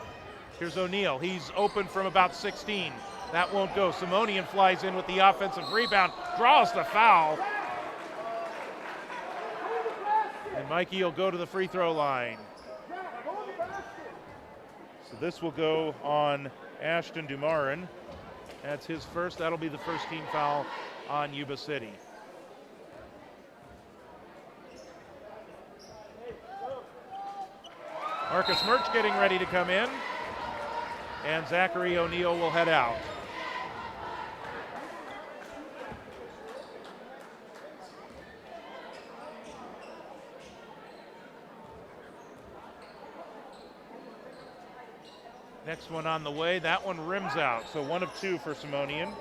Here's O'Neal. He's open from about 16. That won't go. Simonian flies in with the offensive rebound, draws the foul. And Mikey will go to the free throw line. So this will go on Ashton Dumarin. That's his first. That'll be the first team foul on Yuba City. Marcus Murch getting ready to come in. And Zachary O'Neal will head out. Next one on the way. That one rims out. So 1 of 2 for Simonian.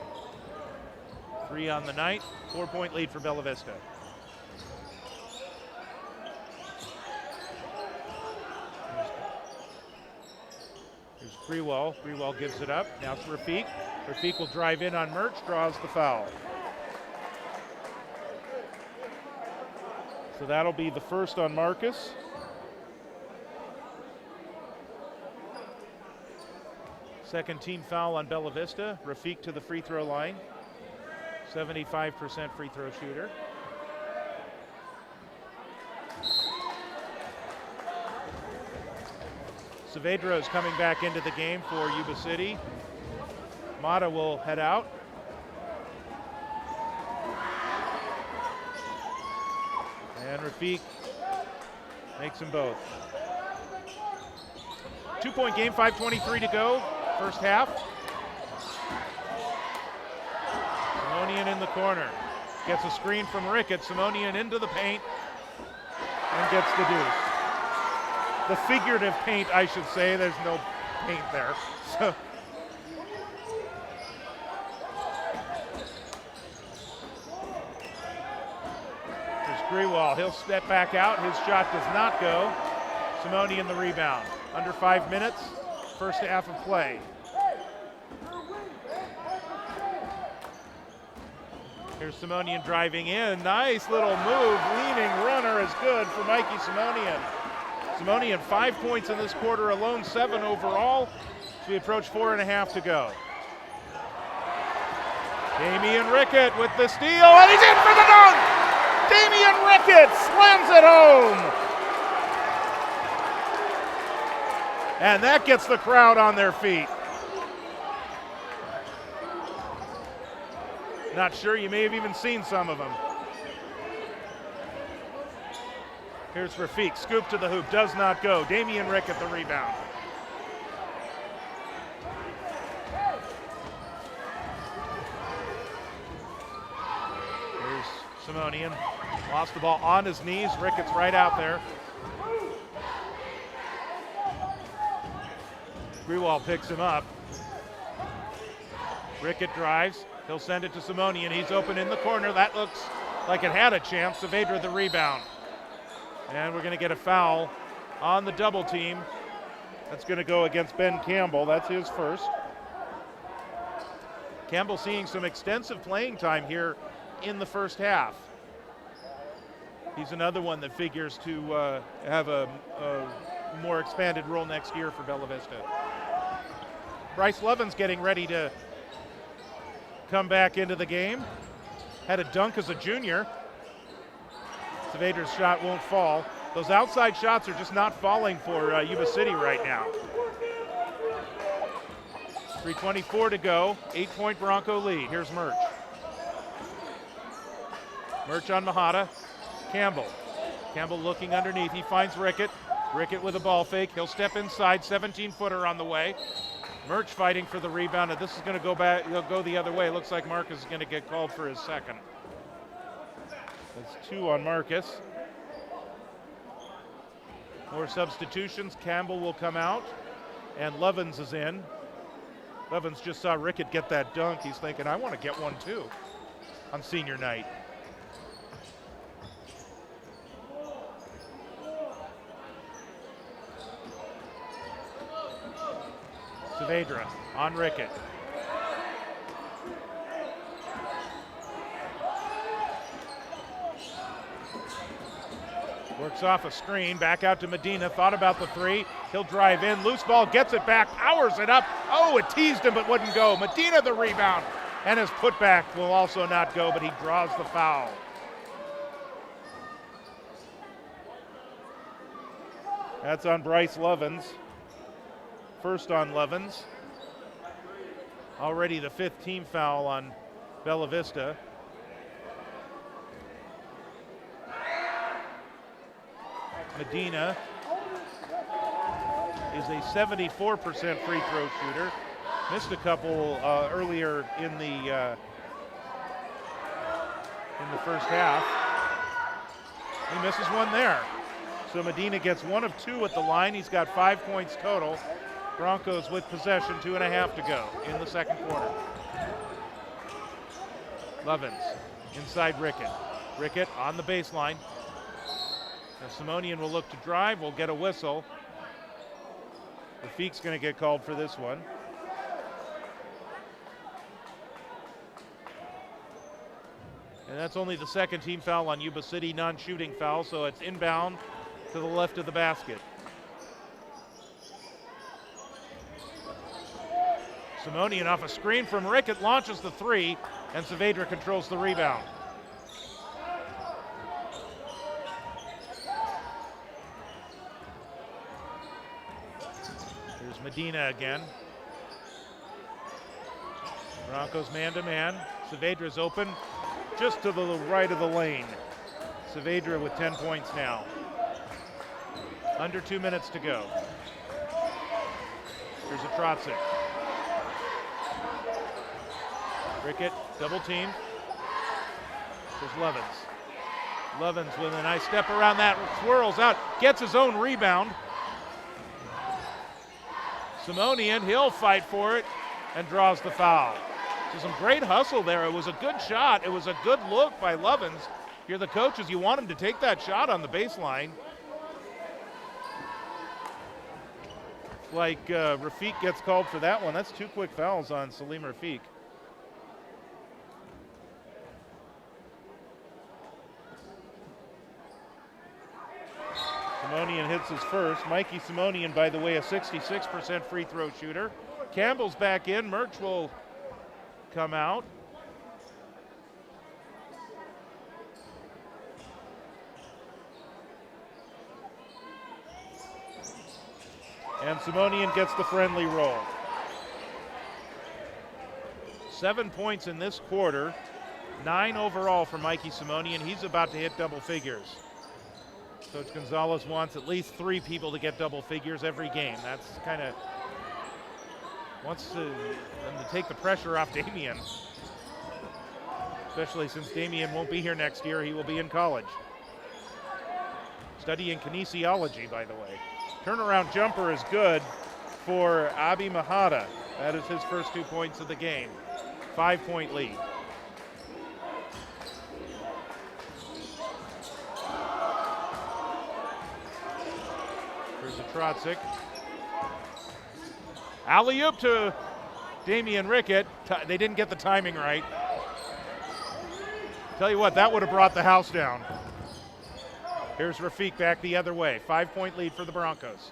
3 on the night. 4-point lead for Bella Vista. Here's Grewal. Grewal gives it up. Now it's Rafiq. Rafiq will drive in on Murch, draws the foul. So that'll be the first on Marcus. Second team foul on Bella Vista. Rafiq to the free throw line. 75% free throw shooter. Saavedra is coming back into the game for Yuba City. Mata will head out. And Rafiq makes them both. 2-point game, 5:23 to go. First half. Simonian in the corner. Gets a screen from Rickett. Simonian into the paint and gets the deuce. The figurative paint, I should say. There's no paint there. So. There's Grewal. He'll step back out. His shot does not go. Simonian the rebound. Under 5 minutes. First half of play. Here's Simonian driving in. Nice little move. Leaning runner is good for Mikey Simonian. Simonian 5 points in this quarter alone, 7 overall. So we approach 4.5 to go. Damian Rickett with the steal, and he's in for the dunk! Damian Rickett slams it home! And that gets the crowd on their feet. Not sure, you may have even seen some of them. Here's Rafiq, scoop to the hoop, does not go. Damian Rickett the rebound. Here's Simonian, lost the ball on his knees. Rickett's right out there. Grewal picks him up. Rickett drives. He'll send it to Simonian. He's open in the corner. That looks like it had a chance. Saavedra the rebound. And we're going to get a foul on the double team. That's going to go against Ben Campbell. That's his first. Campbell seeing some extensive playing time here in the first half. He's another one that figures to have a more expanded role next year for Bella Vista. Bryce Levin's getting ready to come back into the game. Had a dunk as a junior. Saavedra's shot won't fall. Those outside shots are just not falling for Yuba City right now. 3:24 to go, 8-point Bronco lead. Here's Murch. Murch on Mahata. Campbell. Campbell looking underneath. He finds Rickett. Rickett with a ball fake. He'll step inside. 17-footer on the way. Murch fighting for the rebound, and this is going to go back. He'll go the other way. Looks like Marcus is going to get called for his second. That's 2 on Marcus. More substitutions. Campbell will come out, and Lovins is in. Lovins just saw Rickett get that dunk. He's thinking, I want to get one too on senior night. Saavedra on Rickett. Works off a screen, back out to Medina, thought about the 3. He'll drive in, loose ball, gets it back, powers it up. Oh, it teased him but wouldn't go. Medina the rebound, and his putback will also not go, but he draws the foul. That's on Bryce Lovins. First on Lovins. Already the 5th team foul on Bella Vista. Medina is a 74% free throw shooter. Missed a couple earlier in the first half. He misses one there. So Medina gets 1 of 2 at the line. He's got 5 points total. Broncos with possession, 2.5 to go in the second quarter. Lovins inside Rickett. Rickett on the baseline. Now Simonian will look to drive, will get a whistle. Rafique's going to get called for this one. And that's only the 2nd team foul on Yuba City, non-shooting foul, so it's inbound to the left of the basket. Simonian off a screen from Rickett launches the 3, and Saavedra controls the rebound. Here's Medina again. Broncos man-to-man. Saavedra's open just to the right of the lane. Saavedra with 10 points now. Under 2 minutes to go. Here's a Trotzik. Rickett, double team. There's Lovins. Lovins with a nice step around that, swirls out, gets his own rebound. Simonian, he'll fight for it and draws the foul. So some great hustle there. It was a good shot. It was a good look by Lovins. You're the coaches, you want him to take that shot on the baseline. Like Rafique gets called for that one. That's 2 quick fouls on Salim Rafique. Simonian hits his first. Mikey Simonian, by the way, a 66% free throw shooter. Campbell's back in. Murch will come out. And Simonian gets the friendly roll. 7 points in this quarter. 9 overall for Mikey Simonian. He's about to hit double figures. Coach Gonzalez wants at least 3 people to get double figures every game. That's kind of wants them to take the pressure off Damian, especially since Damian won't be here next year. He will be in college, studying kinesiology, by the way. Turnaround jumper is good for Abi Mahata. That is his first 2 points of the game. 5-point lead. Here's a Trotzik. Alley-oop to Damian Rickett. They didn't get the timing right. Tell you what, that would have brought the house down. Here's Rafique back the other way. 5-point lead for the Broncos.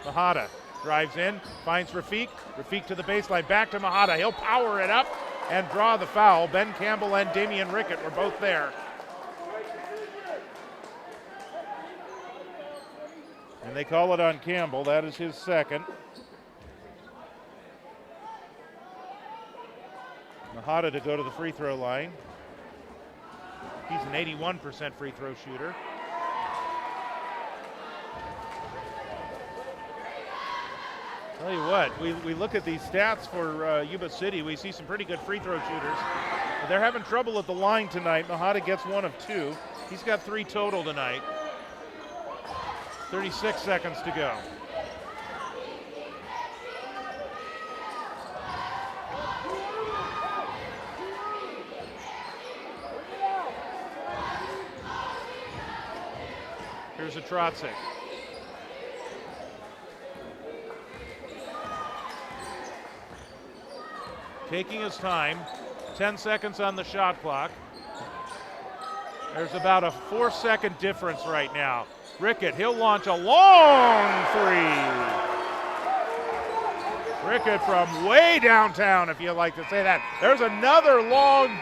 Mahata drives in, finds Rafique. Rafique to the baseline, back to Mahata. He'll power it up and draw the foul. Ben Campbell and Damian Rickett were both there. And they call it on Campbell. That is his second. Mahata to go to the free throw line. He's an 81% free throw shooter. Tell you what, we look at these stats for Yuba City. We see some pretty good free throw shooters. But they're having trouble at the line tonight. Mahata gets 1 of 2. He's got 3 total tonight. 36 seconds to go. Here's a Trotzik. Taking his time. 10 seconds on the shot clock. There's about a 4-second difference right now. Rickett, he'll launch a long three. Rickett from way downtown, if you like to say that. There's another long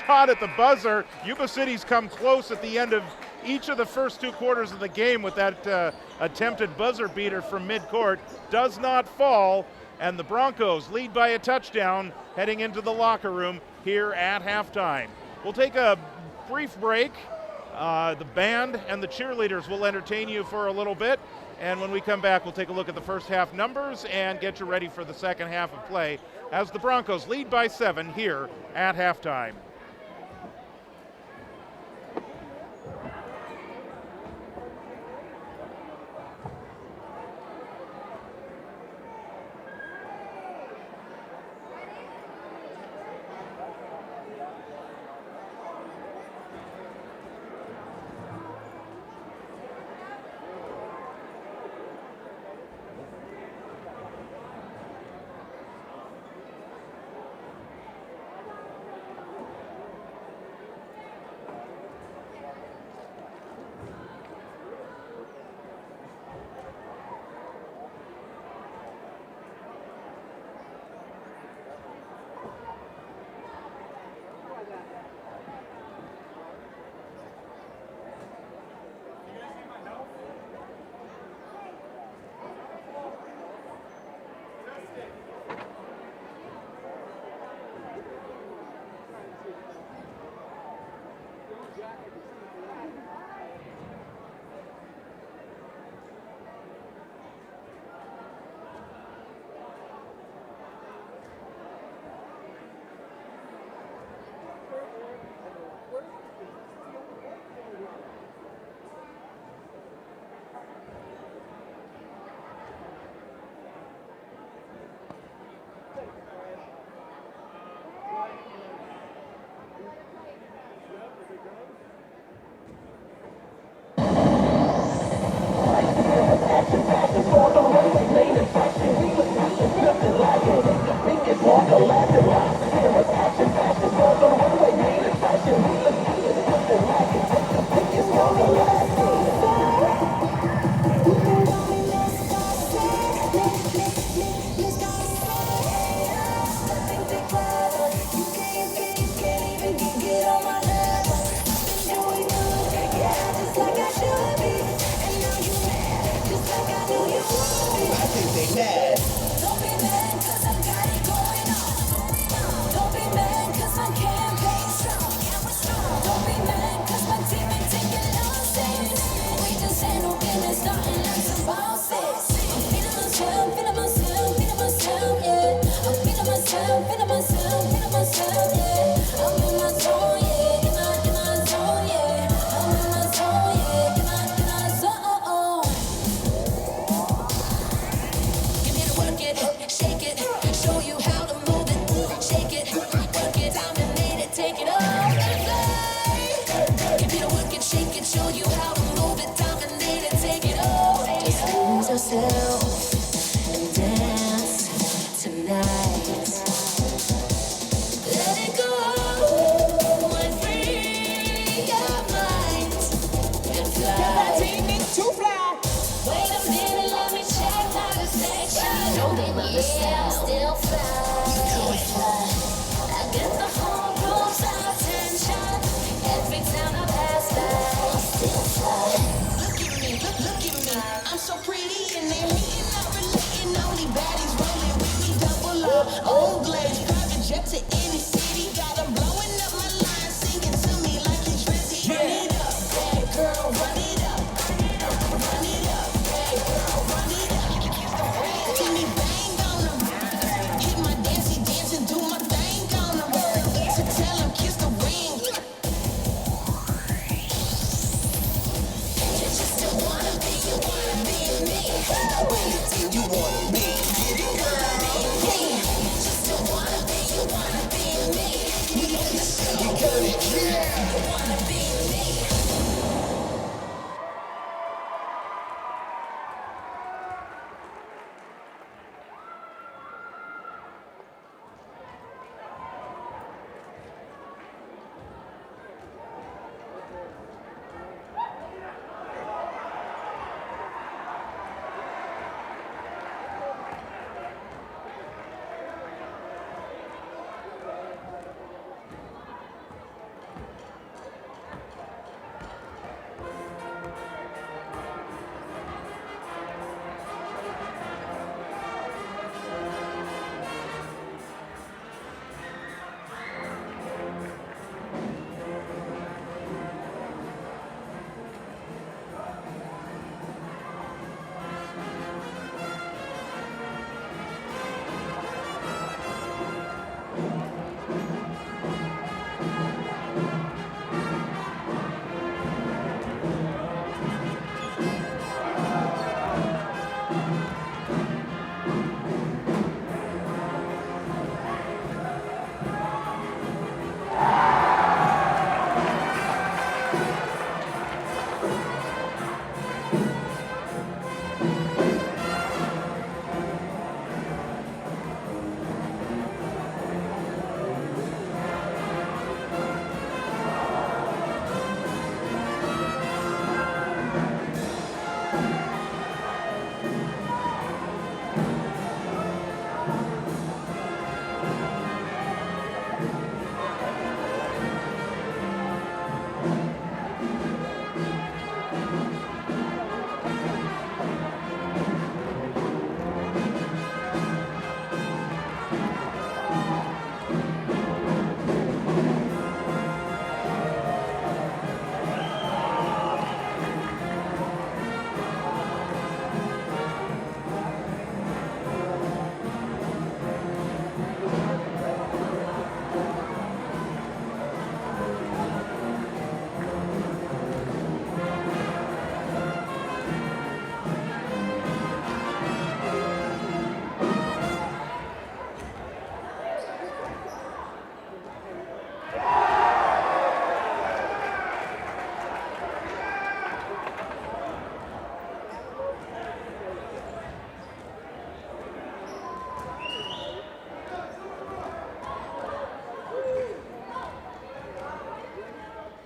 shot at the buzzer. Yuba City's come close at the end of each of the first 2 quarters of the game with that attempted buzzer beater from midcourt. Does not fall, and the Broncos lead by a touchdown heading into the locker room here at halftime. We'll take a brief break. The band and the cheerleaders will entertain you for a little bit, and when we come back, we'll take a look at the first half numbers and get you ready for the second half of play as the Broncos lead by 7 here at halftime.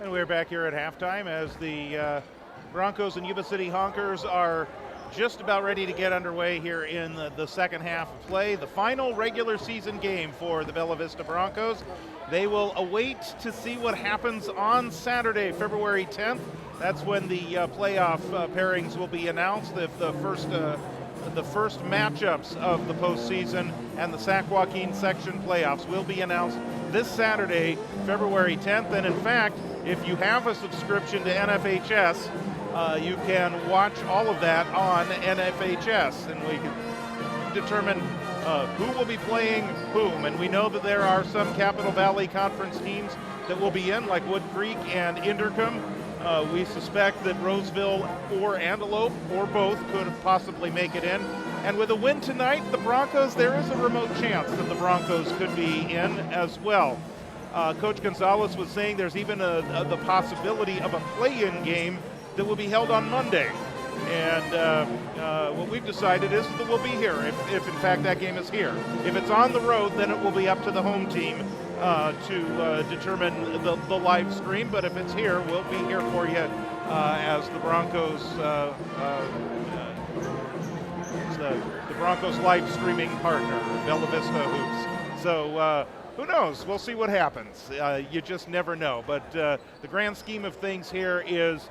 And we're back here at halftime as the Broncos and Yuba City Honkers are just about ready to get underway here in the second half of play. The final regular season game for the Bella Vista Broncos. They will await to see what happens on Saturday, February 10th. That's when the playoff pairings will be announced. The first matchups of the postseason and the Sac Joaquin section playoffs will be announced this Saturday, February 10th. And in fact, if you have a subscription to NFHS, you can watch all of that on NFHS, and we can determine who will be playing whom. And we know that there are some Capital Valley Conference teams that will be in, like Wood Creek and Indercombe. We suspect that Roseville or Antelope, or both, could possibly make it in. And with a win tonight, the Broncos, there is a remote chance that the Broncos could be in as well. Coach Gonzalez was saying there's even the possibility of a play-in game that will be held on Monday. And what we've decided is that we'll be here if in fact that game is here. If it's on the road, then it will be up to the home team to determine the live stream. But if it's here, we'll be here for you as the Broncos the Broncos live streaming partner, Bella Vista Hoops. So who knows? We'll see what happens. You just never know. But the grand scheme of things here is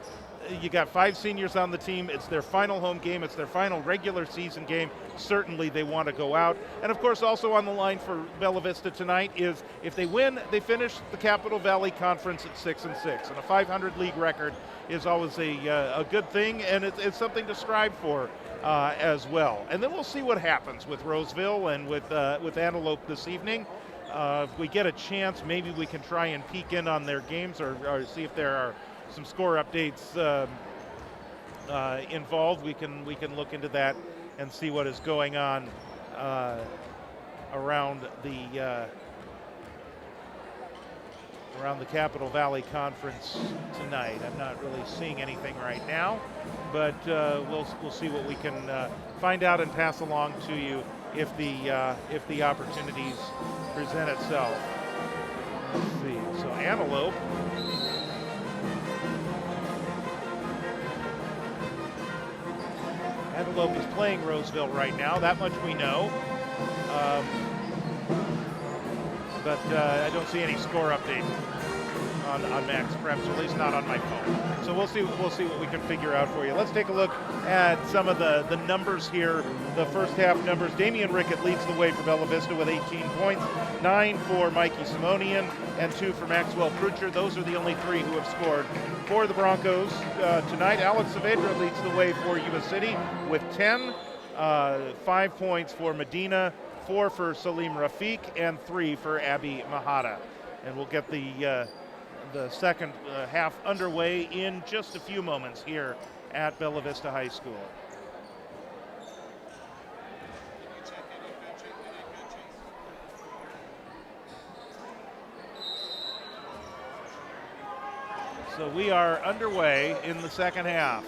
you got 5 seniors on the team. It's their final home game. It's their final regular season game. Certainly they want to go out. And of course, also on the line for Bella Vista tonight is if they win, they finish the Capital Valley Conference at 6-6. And a 500 league record is always a good thing, and it's something to strive for as well. And then we'll see what happens with Roseville and with Antelope this evening. If we get a chance, maybe we can try and peek in on their games or see if there are some score updates involved, we can look into that and see what is going on around the Capital Valley Conference tonight. I'm not really seeing anything right now, but we'll see what we can find out and pass along to you if the opportunities present itself. Let's see. So Antelope. Antelope is playing Roseville right now. That much we know. But I don't see any score update on Max Preps, or at least not on my phone. So we'll see what we can figure out for you. Let's take a look at some of the numbers here. The first half numbers. Damian Rickett leads the way for Bella Vista with 18 points, 9 for Mikey Simonian, and 2 for Maxwell Prucher. Those are the only 3 who have scored for the Broncos tonight. Alex Saavedra leads the way for Yuba City with 10, 5 points for Medina, 4 for Salim Rafiq, and 3 for Abby Mahata. And we'll get the second half underway in just a few moments here at Bella Vista High School. So we are underway in the second half.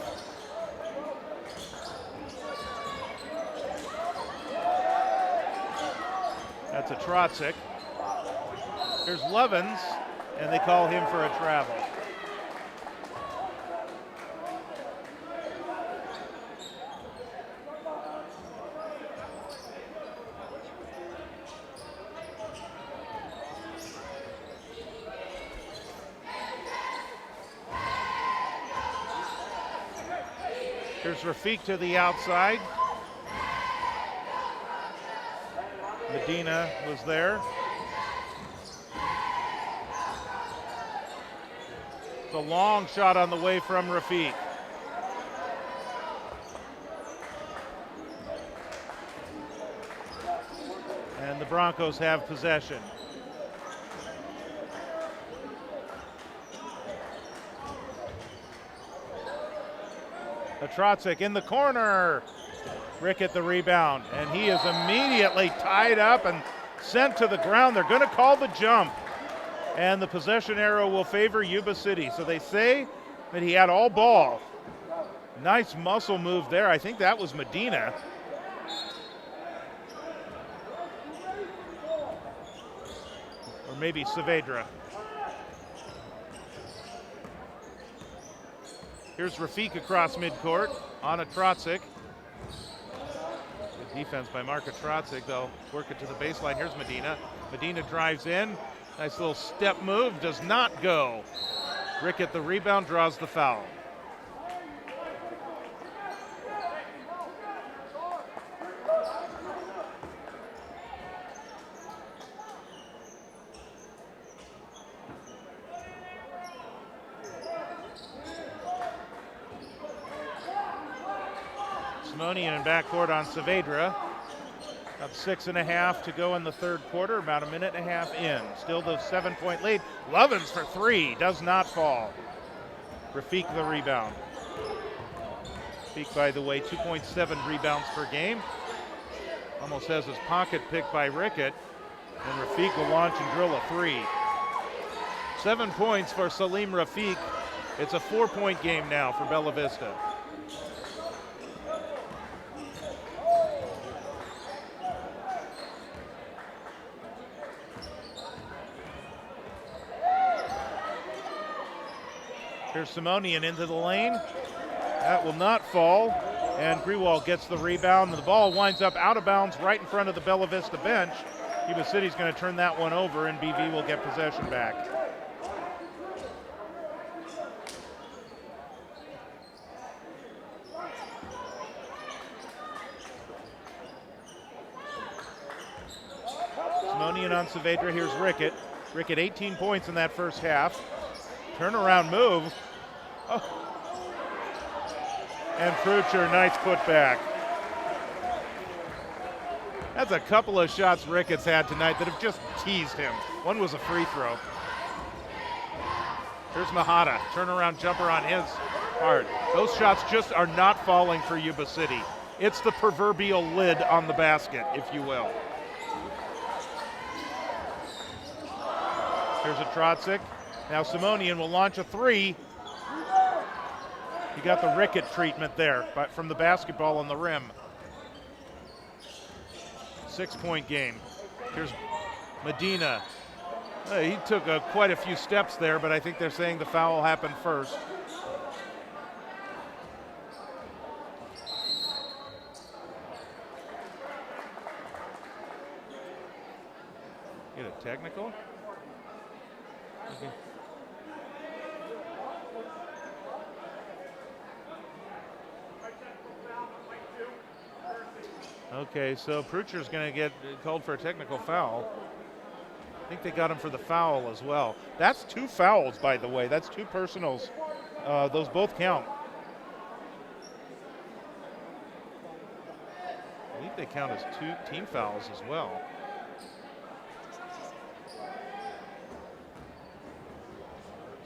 That's a Trotzik. Here's Lovins, and they call him for a travel. Here's Rafiq to the outside. Medina was there. It's a long shot on the way from Rafiq. And the Broncos have possession. Trotzik in the corner. Rickett the rebound, and he is immediately tied up and sent to the ground. They're going to call the jump, and the possession arrow will favor Yuba City. So they say that he had all ball. Nice muscle move there. I think that was Medina. Or maybe Saavedra. Here's Rafiq across midcourt on a Trotzik. Good defense by Marka Trotzik. They'll work it to the baseline. Here's Medina. Medina drives in. Nice little step move. Does not go. Rickett the rebound, draws the foul. Simonian in backcourt on Saavedra. Up 6.5 to go in the third quarter, about a minute and a half in. Still the 7-point lead. Lovins for 3, does not fall. Rafiq the rebound. Rafiq, by the way, 2.7 rebounds per game. Almost has his pocket picked by Rickett. And Rafiq will launch and drill a 3. 7 points for Salim Rafiq. It's a 4-point game now for Bella Vista. Here's Simonian into the lane. That will not fall. And Grewal gets the rebound. And the ball winds up out of bounds right in front of the Bella Vista bench. Yuba City's going to turn that one over, and BV will get possession back. Simonian on Saavedra. Here's Rickett. Rickett 18 points in that first half. Turnaround move. Oh. And Prucher, nice putback. That's a couple of shots Rickett's had tonight that have just teased him. One was a free throw. Here's Mahata, turnaround jumper on his hard. Those shots just are not falling for Yuba City. It's the proverbial lid on the basket, if you will. Here's a Trotzik. Now Simonian will launch a three. He got the Rickett treatment there, but from the basketball on the rim. 6-point game. Here's Medina. He took quite a few steps there, but I think they're saying the foul happened first. Get a technical? Okay. Okay, so Prucher's going to get called for a technical foul. I think they got him for the foul as well. That's 2 fouls, by the way. That's 2 personals. Those both count. I believe they count as 2 team fouls as well.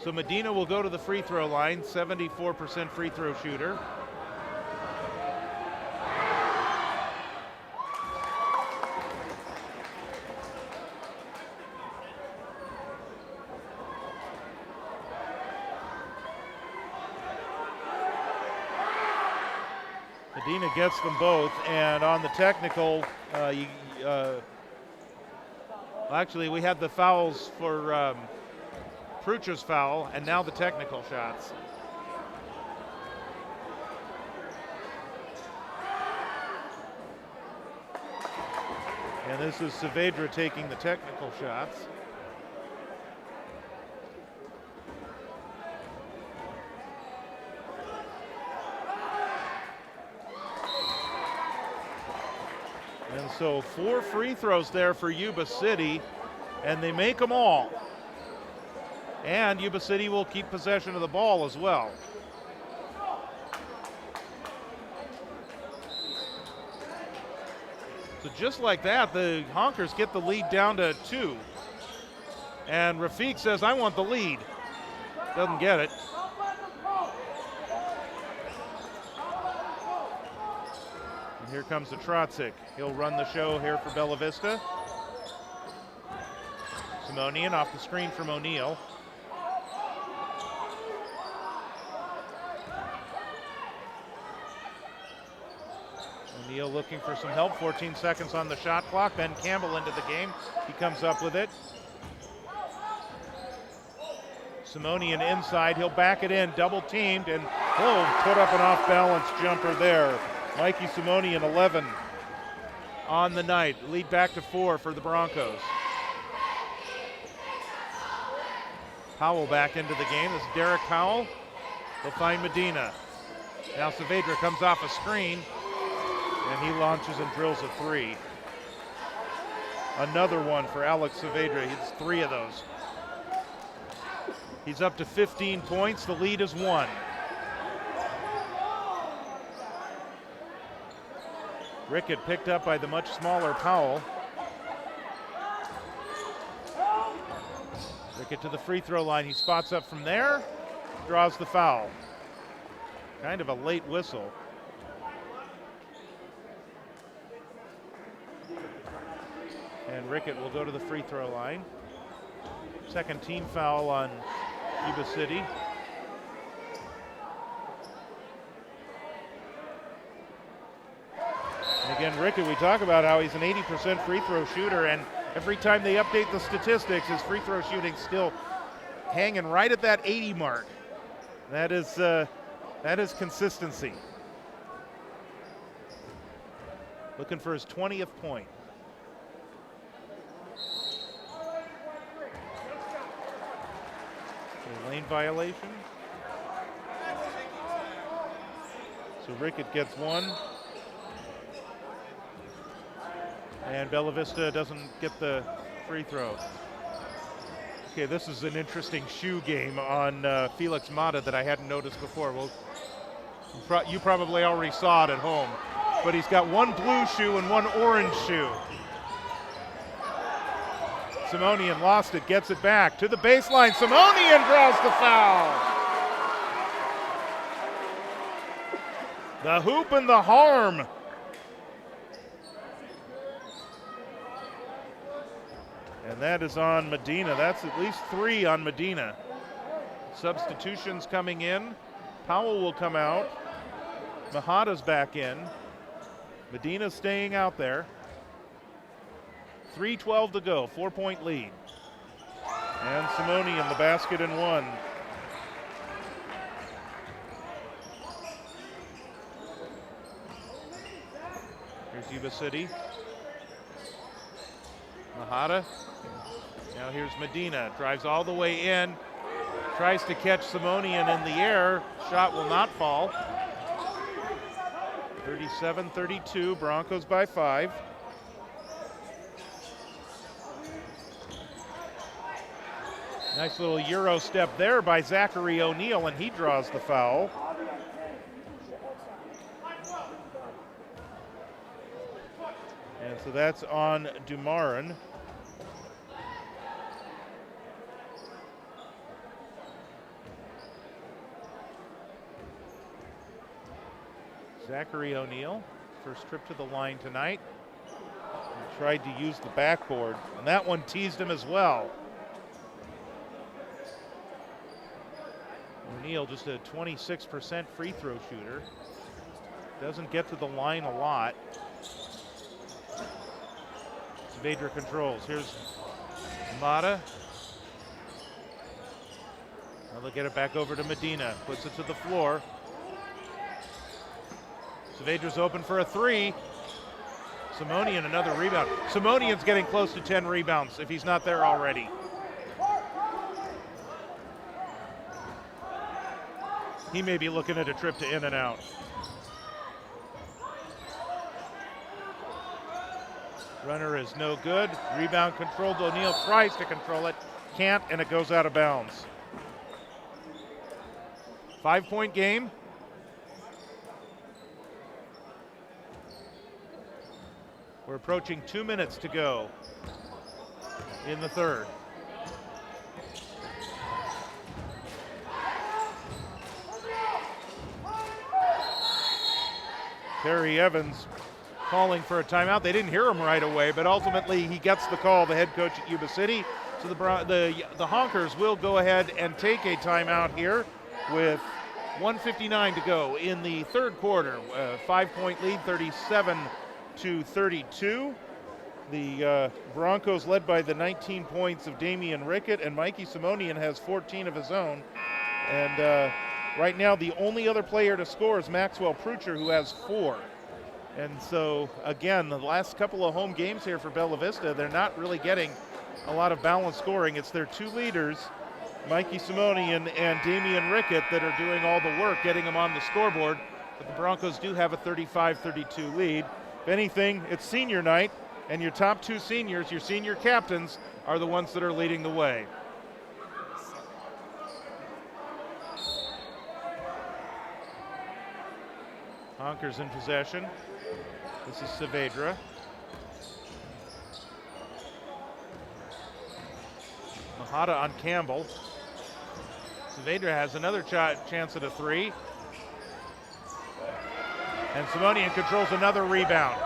So Medina will go to the free throw line, 74% free throw shooter. Medina gets them both, and on the technical, actually we had the fouls for Prucher's foul, and now the technical shots. And this is Saavedra taking the technical shots. And so 4 free throws there for Yuba City, and they make them all. And Yuba City will keep possession of the ball as well. So just like that, the Honkers get the lead down to 2. And Rafiq says, I want the lead. Doesn't get it. And here comes the Trotzik. He'll run the show here for Bella Vista. Simonian off the screen from O'Neal. O'Neal looking for some help. 14 seconds on the shot clock. Ben Campbell into the game. He comes up with it. Simonian inside. He'll back it in. Double teamed and put up an off balance jumper there. Mikey Simonian 11 on the night. Lead back to 4 for the Broncos. Powell back into the game. This is Derek Powell. He'll find Medina. Now Saavedra comes off a screen, and he launches and drills a 3. Another one for Alex Saavedra. He's 3 of those. He's up to 15 points. The lead is 1. Rickett picked up by the much smaller Powell. Rickett to the free throw line. He spots up from there, draws the foul. Kind of a late whistle. And Rickett will go to the free throw line. Second team foul on Yuba City. And again, Rickett, we talk about how he's an 80% free throw shooter, and every time they update the statistics, his free throw shooting's still hanging right at that 80 mark. That is consistency. Looking for his 20th point. A lane violation. So Rickett gets 1. And Bella Vista doesn't get the free throw. Okay, this is an interesting shoe game on Felix Mata that I hadn't noticed before. Well, you probably already saw it at home, but he's got 1 blue shoe and 1 orange shoe. Simonian lost it, gets it back to the baseline. Simonian draws the foul. The hoop and the harm. And that is on Medina. That's at least 3 on Medina. Substitutions coming in. Powell will come out. Mahada's back in. Medina's staying out there. 3:12 to go, 4-point lead. And Simone in the basket and 1. Here's Yuba City. Mahada. Now here's Medina. Drives all the way in. Tries to catch Simonian in the air. Shot will not fall. 37-32, Broncos by 5. Nice little Euro step there by Zachary O'Neal, and he draws the foul. And so that's on Dumarin. Zachary O'Neal, first trip to the line tonight. He tried to use the backboard, and that one teased him as well. O'Neal, just a 26% free throw shooter. Doesn't get to the line a lot. Saavedra controls. Here's Mata. Now they'll get it back over to Medina. Puts it to the floor. Saavedra's open for a 3. Simonian, another rebound. Simonian's getting close to 10 rebounds if he's not there already. He may be looking at a trip to in and out. Runner is no good. Rebound controlled. O'Neal tries to control it. Can't, and it goes out of bounds. 5-point game. We're approaching 2 minutes to go in the third. Terry Evans calling for a timeout. They didn't hear him right away, but ultimately he gets the call, the head coach at Yuba City. So the Honkers will go ahead and take a timeout here with 1:59 to go in the third quarter. 5-point lead, 37-32. The Broncos led by the 19 points of Damian Rickett, and Mikey Simonian has 14 of his own. And right now the only other player to score is Maxwell Prucher, who has 4. And so again, the last couple of home games here for Bella Vista, they're not really getting a lot of balanced scoring. It's their 2 leaders, Mikey Simonian and Damian Rickett, that are doing all the work, getting them on the scoreboard. But the Broncos do have a 35-32 lead. If anything, it's senior night, and your top 2 seniors, your senior captains, are the ones that are leading the way. Honkers in possession. This is Saavedra. Mahada on Campbell. Saavedra has another chance at a 3. And Simonian controls another rebound.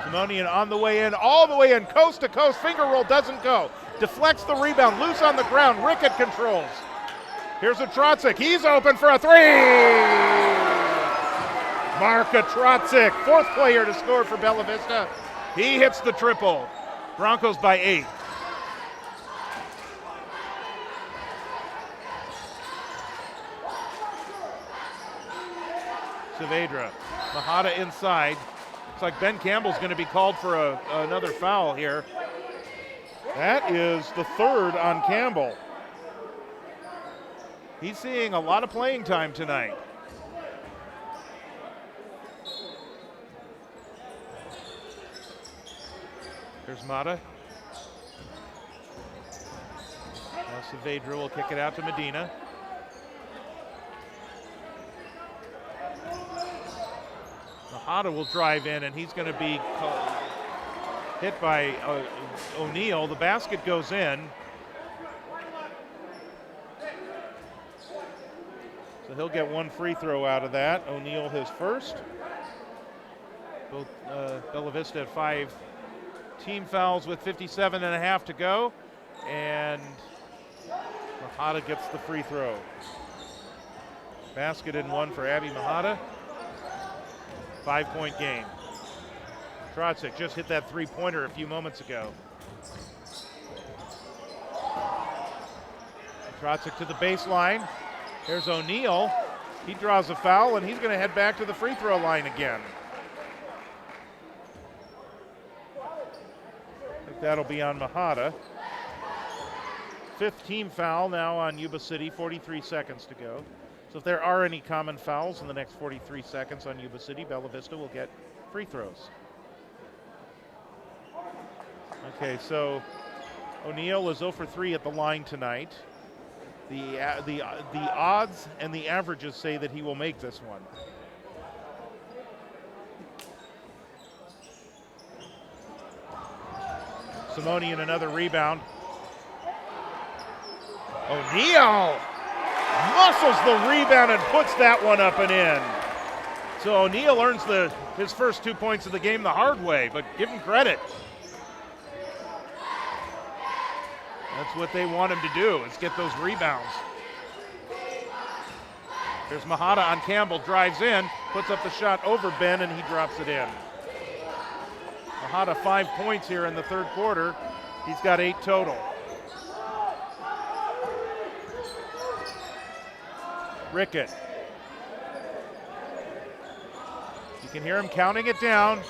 Simonian on the way in, all the way in, coast to coast. Finger roll doesn't go. Deflects the rebound, loose on the ground. Rickett controls. Here's a Trotzik. He's open for a 3. Marka Trotzik, 4th player to score for Bella Vista. He hits the triple. Broncos by 8. Saavedra. Mahada inside. Looks like Ben Campbell's going to be called for another foul here. That is the 3rd on Campbell. He's seeing a lot of playing time tonight. Here's Mata. Now Saavedra will kick it out to Medina. Mahada will drive in, and he's going to be hit by O'Neal. The basket goes in. So So he'll get one free throw out of that. O'Neal his first. Both Bella Vista had 5 team fouls with 57 and a half to go. And Mahata gets the free throw. Basket and one for Abby Mahata. 5-point game. Trotzik just hit that three-pointer a few moments ago. Trotzik to the baseline. There's O'Neal. He draws a foul, and he's going to head back to the free throw line again. I think that'll be on Mahata. 5th team foul now on Yuba City, 43 seconds to go. So if there are any common fouls in the next 43 seconds on Yuba City, Bella Vista will get free throws. Okay, so O'Neal is 0 for 3 at the line tonight. The odds and the averages say that he will make this one. Simonian another rebound. O'Neal muscles the rebound and puts that one up and in. So O'Neal earns his first 2 points of the game the hard way, but give him credit. That's what they want him to do, is get those rebounds. There's Mahata on Campbell, drives in, puts up the shot over Ben, and he drops it in. Mahata 5 points here in the third quarter. He's got 8 total. Rickett. You can hear him counting it down.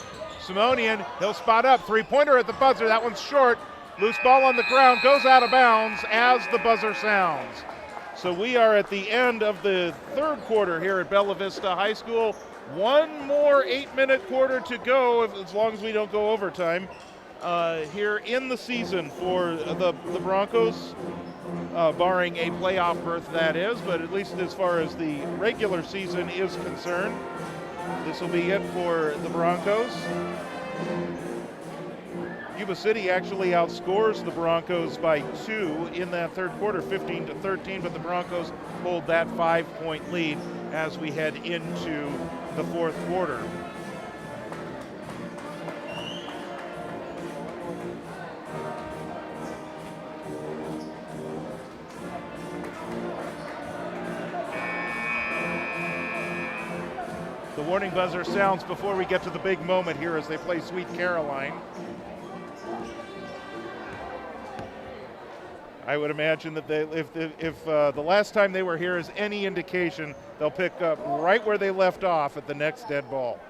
Simonian, he'll spot up. Three-pointer at the buzzer. That one's short. Loose ball on the ground, goes out of bounds as the buzzer sounds. So we are at the end of the third quarter here at Bella Vista High School. One more 8-minute quarter to go, as long as we don't go overtime, here in the season for the Broncos, barring a playoff berth, that is, but at least as far as the regular season is concerned, this will be it for the Broncos. Yuba City actually outscores the Broncos by 2 in that third quarter, 15-13, but the Broncos hold that 5-point lead as we head into the fourth quarter. The warning buzzer sounds before we get to the big moment here as they play Sweet Caroline. I would imagine that if the last time they were here is any indication, they'll pick up right where they left off at the next dead ball,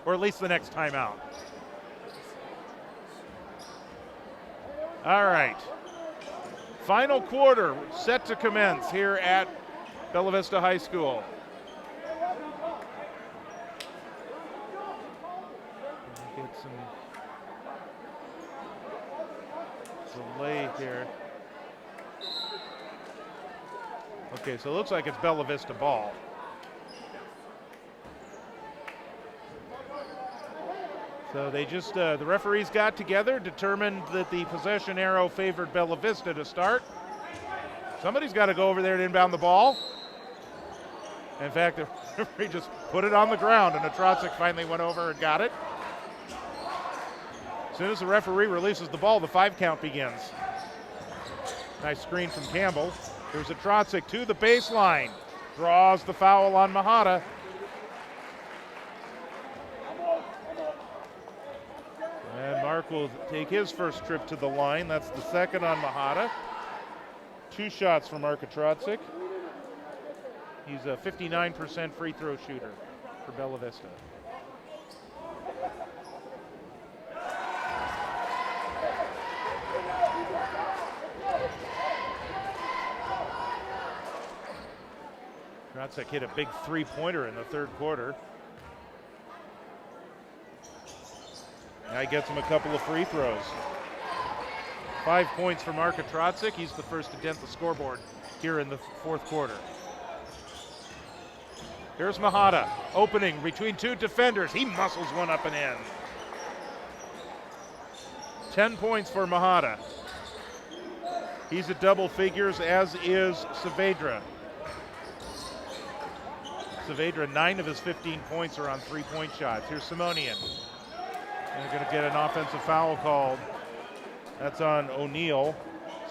or at least the next timeout. All right, final quarter set to commence here at Bella Vista High School. Get some delay here. Okay, so it looks like it's Bella Vista ball. So they just, the referees got together, determined that the possession arrow favored Bella Vista to start. Somebody's got to go over there and inbound the ball. In fact, the referee just put it on the ground, and Trotzik finally went over and got it. As soon as the referee releases the ball, the 5 count begins. Nice screen from Campbell. Here's Trotzik to the baseline. Draws the foul on Mahata. And Mark will take his first trip to the line. That's the second on Mahata. 2 shots from Mark Trotzik. He's a 59% free throw shooter for Bella Vista. Trotzik hit a big 3-pointer in the third quarter. Now he gets him a couple of free throws. 5 points for Mark Trotzik. He's the first to dent the scoreboard here in the fourth quarter. Here's Mahata, opening between 2 defenders. He muscles one up and in. 10 points for Mahata. He's at double figures, as is Saavedra. Saavedra, 9 of his 15 points are on three-point shots. Here's Simonian. They're going to get an offensive foul called. That's on O'Neal.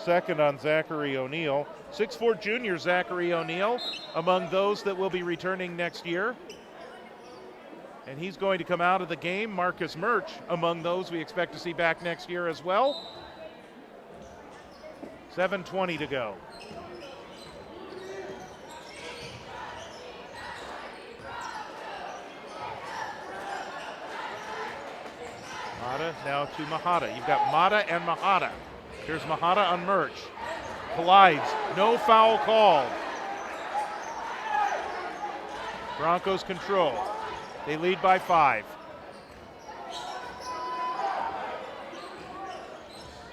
Second on Zachary O'Neal. 6'4" junior Zachary O'Neal, among those that will be returning next year. And he's going to come out of the game. Marcus Murch, among those we expect to see back next year as well. 7:20 to go. Mata now to Mahata. You've got Mata and Mahata. Here's Mahata on Murch. Collides. No foul called. Broncos control. They lead by 5.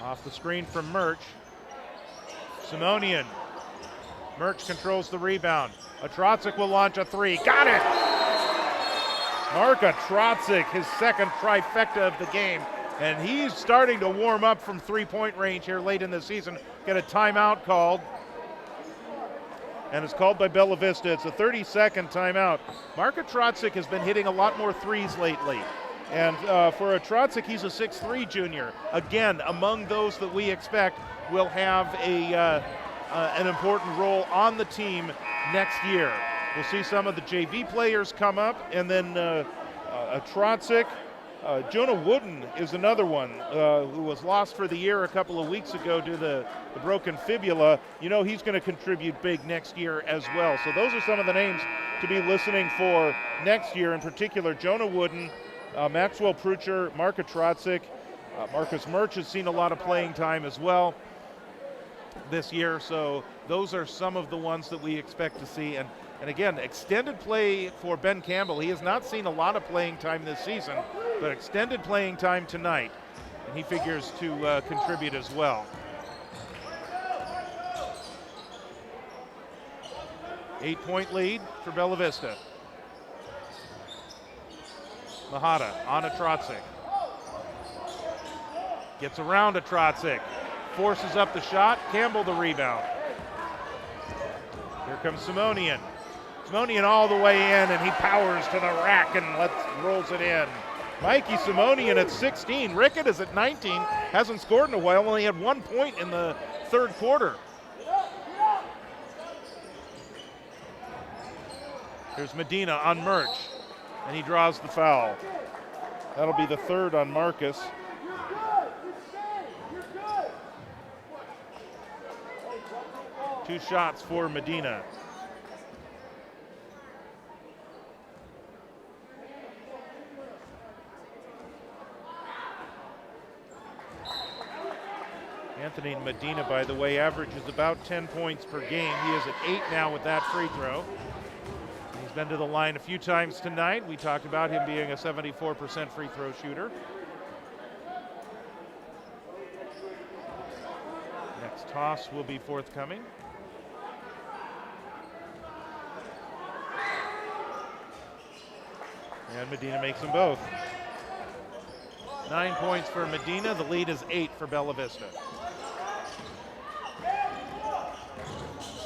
Off the screen from Murch. Simonian. Murch controls the rebound. Atrocic will launch a 3. Got it! Mark Atrocic, his second trifecta of the game. And he's starting to warm up from three-point range here late in the season. Get a timeout called. And it's called by Bella Vista. It's a 30-second timeout. Mark Atrocic has been hitting a lot more threes lately. And for Atrocic, he's a 6'3" junior. Again, among those that we expect will have an important role on the team next year. We'll see some of the JV players come up, and then Atrocic. Jonah Wooden is another one who was lost for the year a couple of weeks ago due to the broken fibula. You know he's going to contribute big next year as well. So those are some of the names to be listening for next year, in particular Jonah Wooden, Maxwell Prucher, Mark Atrocic. Marcus Murch has seen a lot of playing time as well this year. So those are some of the ones that we expect to see. And again, extended play for Ben Campbell. He has not seen a lot of playing time this season, but extended playing time tonight, and he figures to contribute as well. 8-point lead for Bella Vista. Mahata on Atrocic. Gets around Atrocic. Forces up the shot. Campbell the rebound. Here comes Simonian. Simonian all the way in, and he powers to the rack and rolls it in. Mikey Simonian at 16. Rickett is at 19. Hasn't scored in a while. Only had 1 point in the third quarter. Here's Medina on Murch, and he draws the foul. That'll be the third on Marcus. Two shots for Medina. Anthony Medina, by the way, averages about 10 points per game. He is at 8 now with that free throw. He's been to the line a few times tonight. We talked about him being a 74% free throw shooter. Next toss will be forthcoming. And Medina makes them both. 9 points for Medina. The lead is 8 for Bella Vista.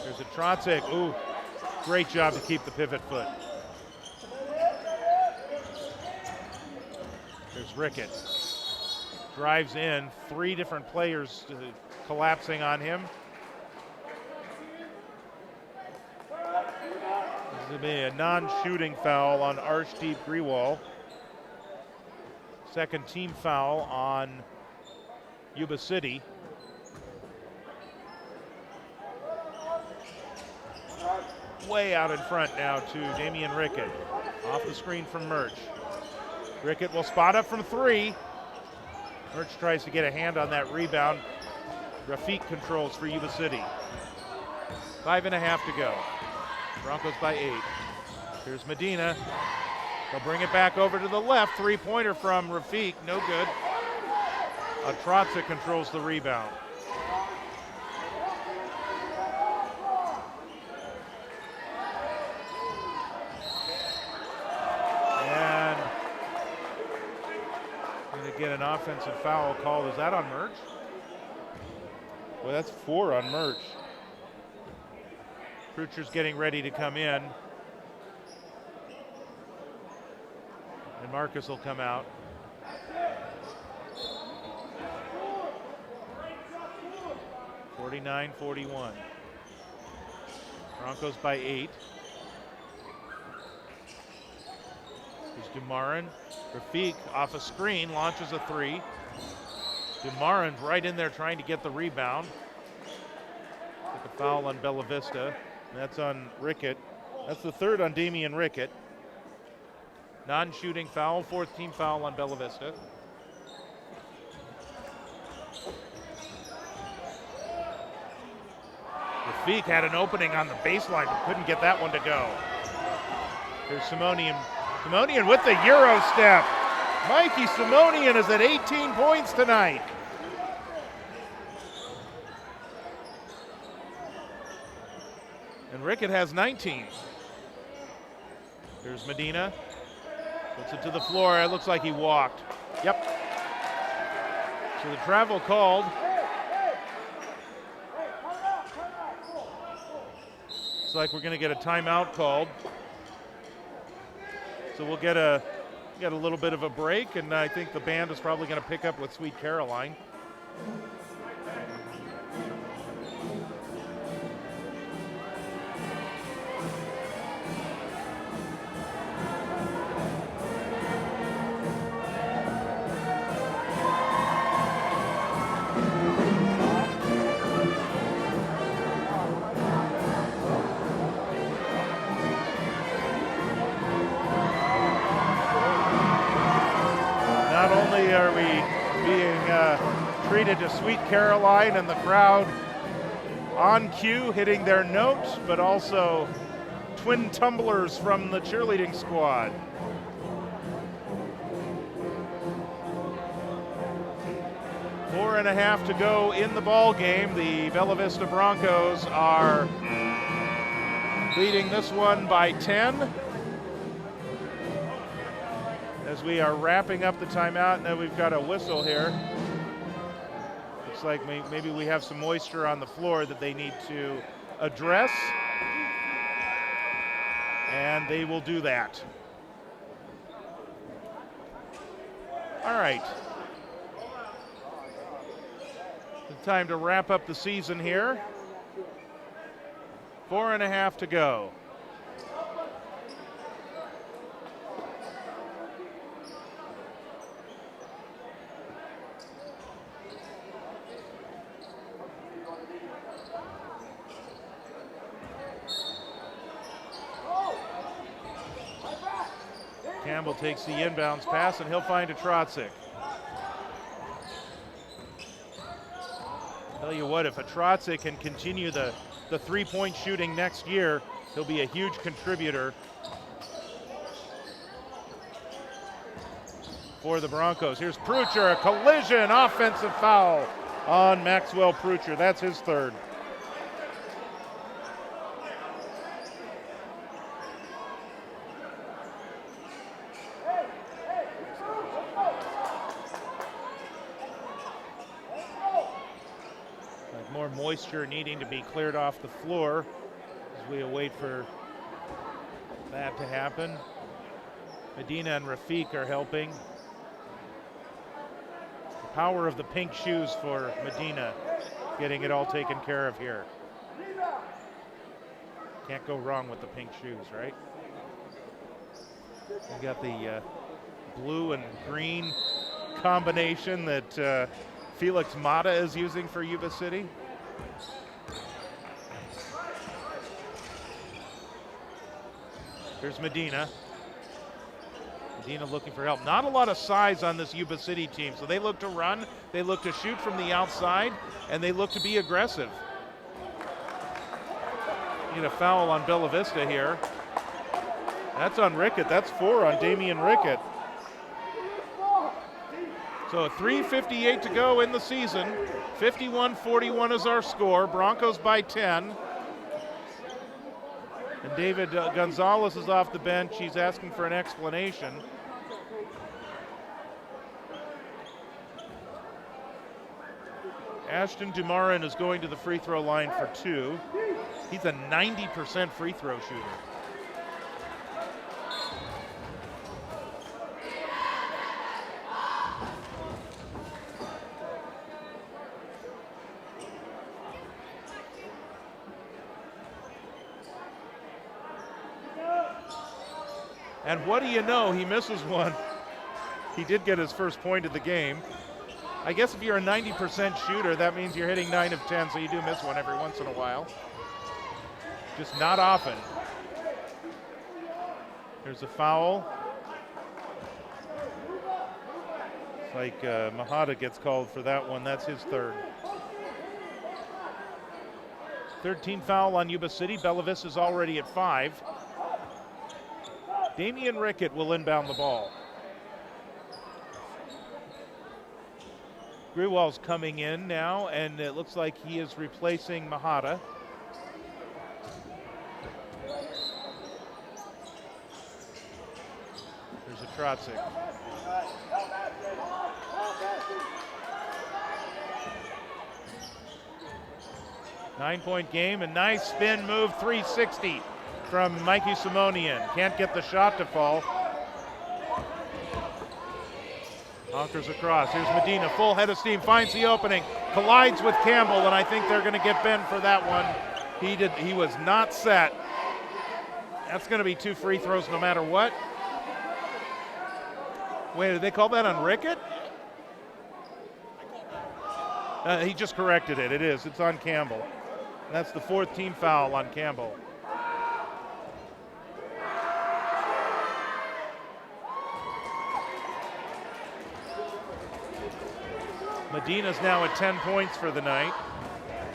There's Atrocic. Ooh, great job to keep the pivot foot. There's Rickett. Drives in. 3 different players collapsing on him. This will be a non-shooting foul on Arshdeep Grewal. Second team foul on Yuba City. Way out in front now to Damian Rickett. Off the screen from Murch. Rickett will spot up from 3. Murch tries to get a hand on that rebound. Rafiq controls for Yuba City. 5.5 to go. Broncos by 8. Here's Medina. They'll bring it back over to the left. 3-pointer from Rafiq, no good. Atrocic controls the rebound. And going to get an offensive foul called. Is that on Murch? Well, that's 4 on Murch. Prucher's getting ready to come in. And Marcus will come out. (49-41). Broncos by 8. Here's Dumarin. Rafiq off a screen, launches a 3. Dumarin right in there trying to get the rebound. Took a foul on Bella Vista. That's on Rickett. That's the third on Damian Rickett. Non-shooting foul, 4th team foul on Bella Vista. Rafiq had an opening on the baseline, but couldn't get that one to go. Here's Simonian. Simonian with the Euro step. Mikey Simonian is at 18 points tonight. And Rickett has 19. Here's Medina. Puts it to the floor. It looks like he walked. Yep. So the travel called. Looks like we're going to get a timeout called. So we'll get a little bit of a break, and I think the band is probably going to pick up with Sweet Caroline. Not only are we being treated to Sweet Caroline and the crowd on cue hitting their notes, but also twin tumblers from the cheerleading squad. Four and a half to go in the ball game. The Bella Vista Broncos are leading this one by 10. As we are wrapping up the timeout, now we've got a whistle here. Looks like maybe we have some moisture on the floor that they need to address. And they will do that. All right. It's time to wrap up the season here. 4.5 to go. Campbell takes the inbounds pass, and he'll find a Trotzik. Tell you what, if a Trotzik can continue the three-point shooting next year, he'll be a huge contributor for the Broncos. Here's Prucher, a collision, offensive foul on Maxwell Prucher. That's his third. More moisture needing to be cleared off the floor as we await for that to happen. Medina and Rafiq are helping. The power of the pink shoes for Medina, getting it all taken care of here. Can't go wrong with the pink shoes, right? We got the blue and green combination that Felix Mata is using for Yuba City. Here's Medina. Medina looking for help. Not a lot of size on this Yuba City team, so they look to run, they look to shoot from the outside, and they look to be aggressive. Need a foul on Bella Vista here. That's on Rickett. That's 4 on Damian Rickett. So 3:58 to go in the season. 51-41 is our score. Broncos by 10. And David Gonzalez is off the bench. He's asking for an explanation. Ashton Dumarin is going to the free throw line for 2. He's a 90% free throw shooter. And what do you know, he misses one. He did get his first point of the game. I guess if you're a 90% shooter, that means you're hitting 9 of 10, so you do miss one every once in a while. Just not often. There's a foul. It's like Mahada gets called for that one. That's his third. 13 foul on Yuba City. Bella Vista is already at 5. Damian Rickett will inbound the ball. Grewal's coming in now, and it looks like he is replacing Mahada. There's a Trotzik. Nine-point game, a nice spin move, 360 from Mikey Simonian. Can't get the shot to fall. Honkers across. Here's Medina, full head of steam, finds the opening, collides with Campbell, and I think they're going to get Ben for that one. He was not set. That's going to be 2 free throws no matter what. Wait, did they call that on Rickett? He just corrected it. It is. It's on Campbell. And that's the 4th team foul on Campbell. Medina's now at 10 points for the night.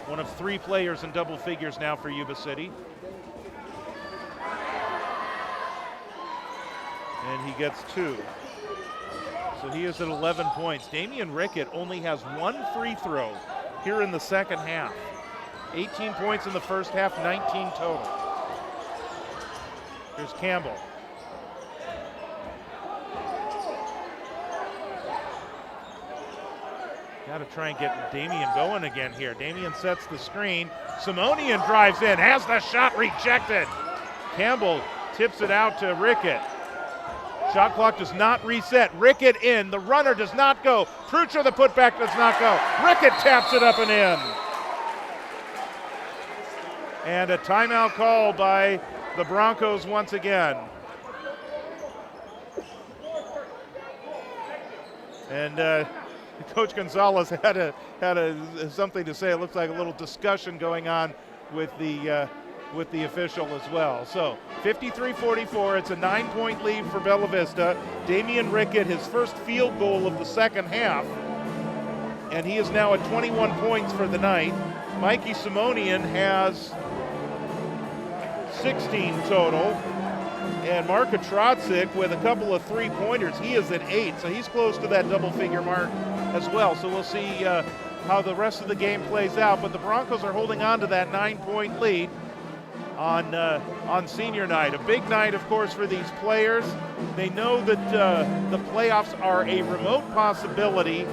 One of 3 players in double figures now for Yuba City. And he gets 2. So he is at 11 points. Damian Rickett only has 1 free throw here in the second half. 18 points in the first half, 19 total. Here's Campbell. Got to try and get Damian going again here. Damian sets the screen. Simonian drives in, has the shot rejected. Campbell tips it out to Rickett. Shot clock does not reset. Rickett in, the runner does not go. Prucher, the putback, does not go. Rickett taps it up and in. And a timeout call by the Broncos once again. And Coach Gonzalez had something to say. It looks like a little discussion going on with the official as well. So 53-44, it's a 9-point lead for Bella Vista. Damian Rickett, his first field goal of the second half, and he is now at 21 points for the night. Mikey Simonian has 16 total. And Marka Trotzik with a couple of 3-pointers. He is at 8, so he's close to that double-figure mark as well. So we'll see how the rest of the game plays out. But the Broncos are holding on to that 9-point lead on senior night. A big night, of course, for these players. They know that the playoffs are a remote possibility.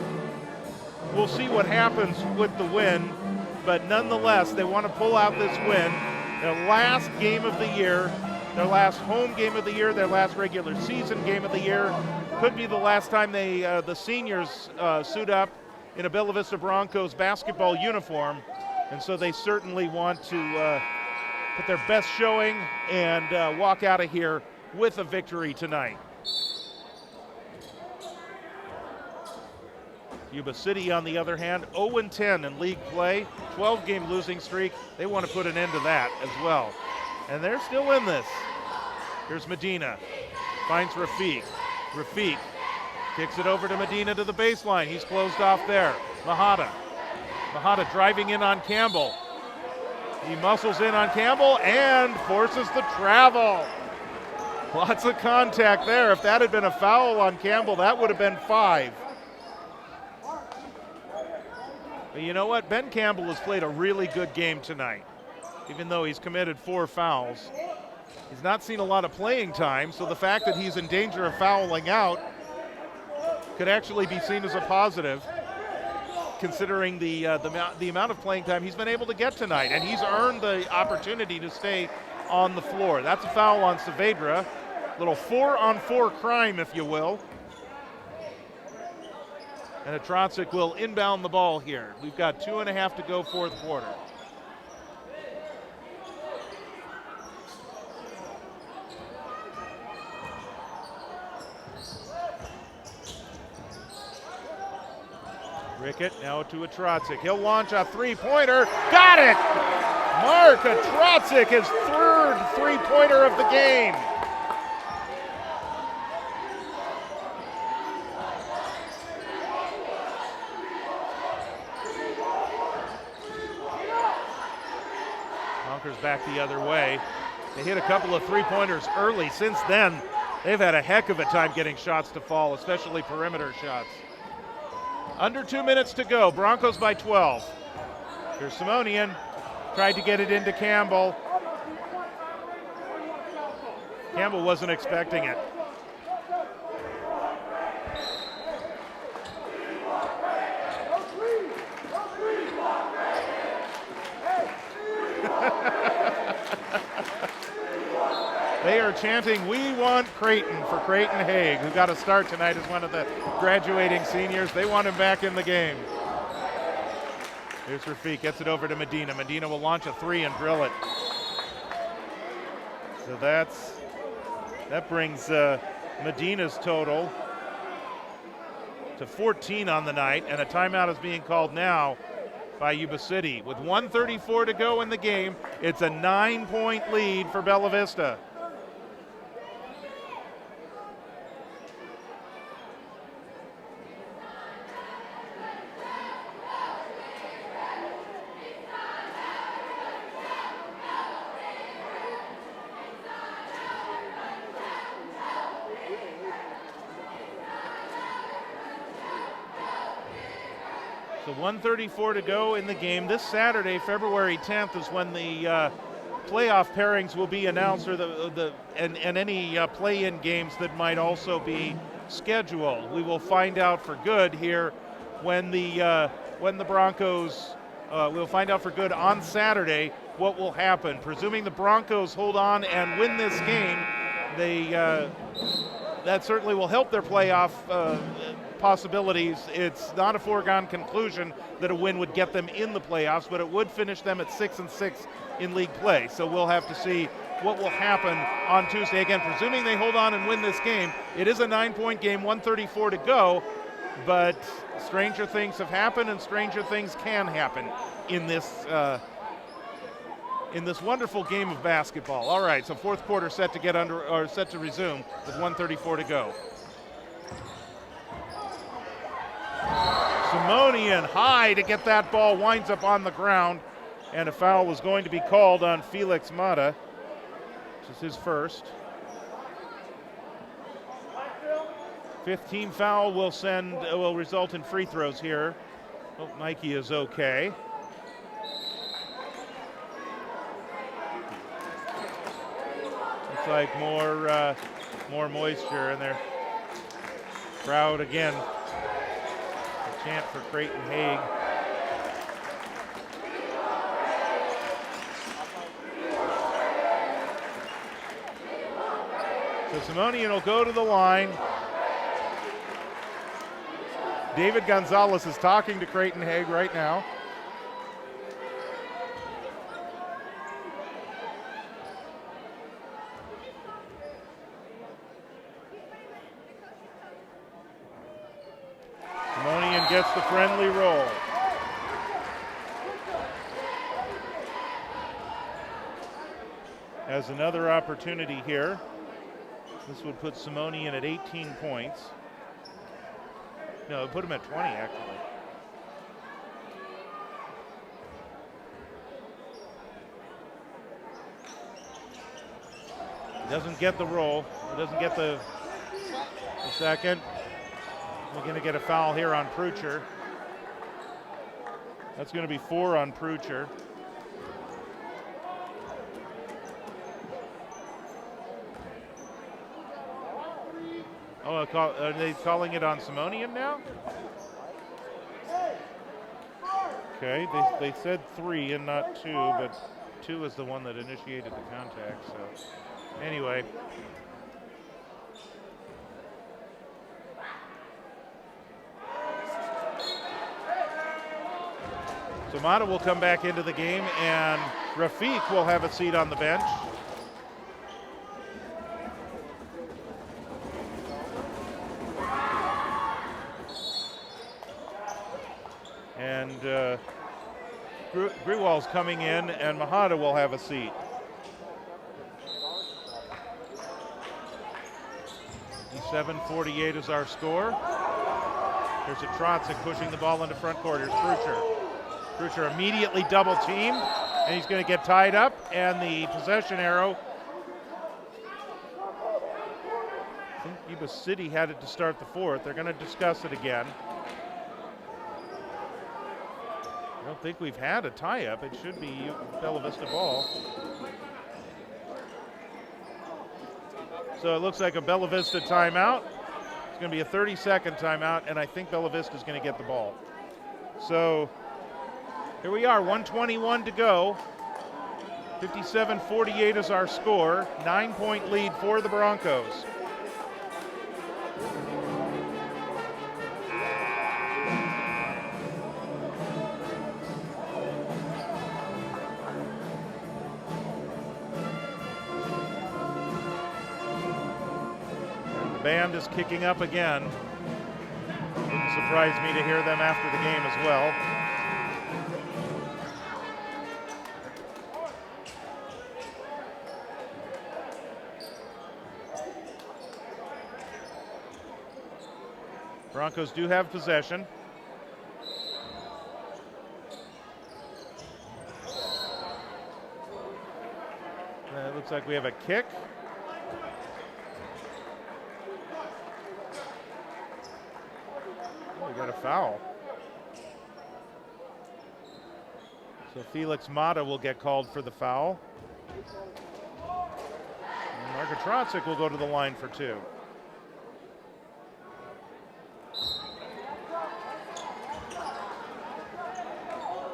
We'll see what happens with the win. But nonetheless, they want to pull out this win. Their last game of the year. Their last home game of the year, their last regular season game of the year. Could be the last time the seniors suit up in a Bella Vista Broncos basketball uniform. And so they certainly want to put their best showing and walk out of here with a victory tonight. Yuba City, on the other hand, 0-10 in league play, 12-game losing streak. They want to put an end to that as well. And they're still in this. Here's Medina, finds Rafiq. Rafiq kicks it over to Medina to the baseline. He's closed off there. Mahada driving in on Campbell. He muscles in on Campbell and forces the travel. Lots of contact there. If that had been a foul on Campbell, that would have been 5. But you know what? Ben Campbell has played a really good game tonight. Even though he's committed 4 fouls. He's not seen a lot of playing time, so the fact that he's in danger of fouling out could actually be seen as a positive, considering the amount of playing time he's been able to get tonight, and he's earned the opportunity to stay on the floor. That's a foul on Saavedra, little 4-on-4 crime, if you will. And Trotzik will inbound the ball here. We've got 2.5 to go, fourth quarter. Rickett now to Atrotzik. He'll launch a three-pointer. Got it! Mark Atrotzik, his third three-pointer of the game. Conker's back the other way. They hit a couple of three-pointers early. Since then, they've had a heck of a time getting shots to fall, especially perimeter shots. Under 2 minutes to go, Broncos by 12. Here's Simonian, tried to get it into Campbell. Campbell wasn't expecting it. They are chanting, "We want Creighton," for Creighton Haig, who got a start tonight as one of the graduating seniors. They want him back in the game. Here's Rafiq, gets it over to Medina. Medina will launch a three and drill it. So that brings Medina's total to 14 on the night, and a timeout is being called now by Yuba City. With 1:34 to go in the game, it's a 9-point lead for Bella Vista. So 1:34 to go in the game. This Saturday, February 10th, is when the playoff pairings will be announced, or and any play-in games that might also be scheduled. We will find out for good here when the Broncos. We'll find out for good on Saturday what will happen. Presuming the Broncos hold on and win this game, that certainly will help their playoff possibilities. It's not a foregone conclusion that a win would get them in the playoffs, but it would finish them at 6-6 in league play. So we'll have to see what will happen on Tuesday. Again, presuming they hold on and win this game, it is a 9-point game, 1:34 to go, but stranger things have happened and stranger things can happen in this wonderful game of basketball. All right, so fourth quarter set to resume with 1:34 to go. Simonian high to get that ball, winds up on the ground, and a foul was going to be called on Felix Mata, which is his first. 15 foul will result in free throws here. Hope Mikey is okay. Looks like more moisture in there. Crowd again. A chant for Creighton Haig. So Simonian will go to the line. David Gonzalez is talking to Creighton Haig right now. Simonian gets the friendly roll. Has another opportunity here. This would put Simonian at 18 points. No, it put him at 20, actually. Doesn't get the roll. Doesn't get the second. We're going to get a foul here on Prucher. That's going to be 4 on Prucher. Oh, are they calling it on Simonian now? Okay, they said 3 and not 2, but 2 is the one that initiated the contact, so anyway. So Mata will come back into the game, and Rafiq will have a seat on the bench. Grewal's coming in, and Mahada will have a seat. 57-48 is our score. There's a Trotzik pushing the ball into front court. Here's Krucher. Krucher immediately double teamed, and he's going to get tied up, and the possession arrow. I think Yuba City had it to start the fourth. They're going to discuss it again. I don't think we've had a tie-up. It should be Bella Vista ball. So it looks like a Bella Vista timeout. It's going to be a 30-second timeout, and I think Bella Vista is going to get the ball. So here we are, 1:21 to go. 57-48 is our score. 9-point lead for the Broncos. The band is kicking up again. Wouldn't surprise me to hear them after the game as well. Broncos do have possession. It looks like we have a kick. Oh, we got a foul. So Felix Mata will get called for the foul. And Margaret Trotzik will go to the line for two.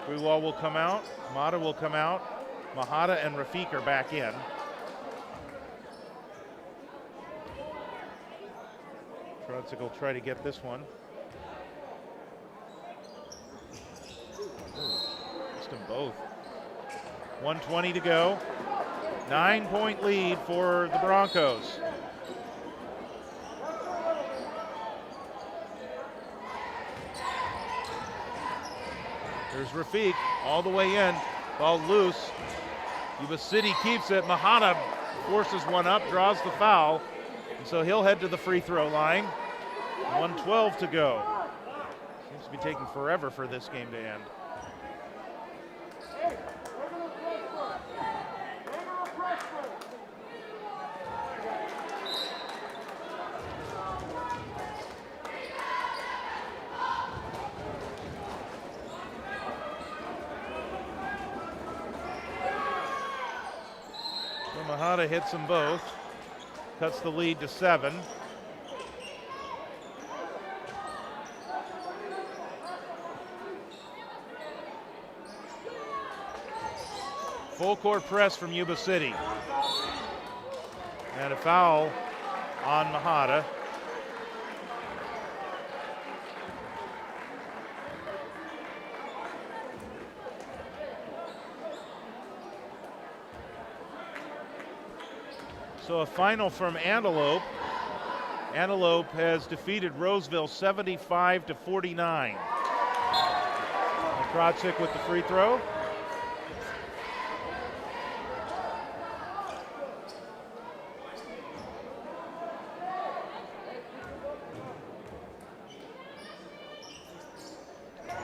Grewal will come out, Mata will come out, Mahada and Rafiq are back in. Trotzik will try to get this one. Missed them both. 1:20 to go. 9-point lead for the Broncos. There's Rafiq all the way in, ball loose. Yuba City keeps it. Mahada forces one up, draws the foul, and so he'll head to the free throw line. 1:12 to go. Seems to be taking forever for this game to end. Mahada hits them both, cuts the lead to 7. Full court press from Yuba City. And a foul on Mahada. So a final from Antelope. Antelope has defeated Roseville 75-49. Trotzik with the free throw.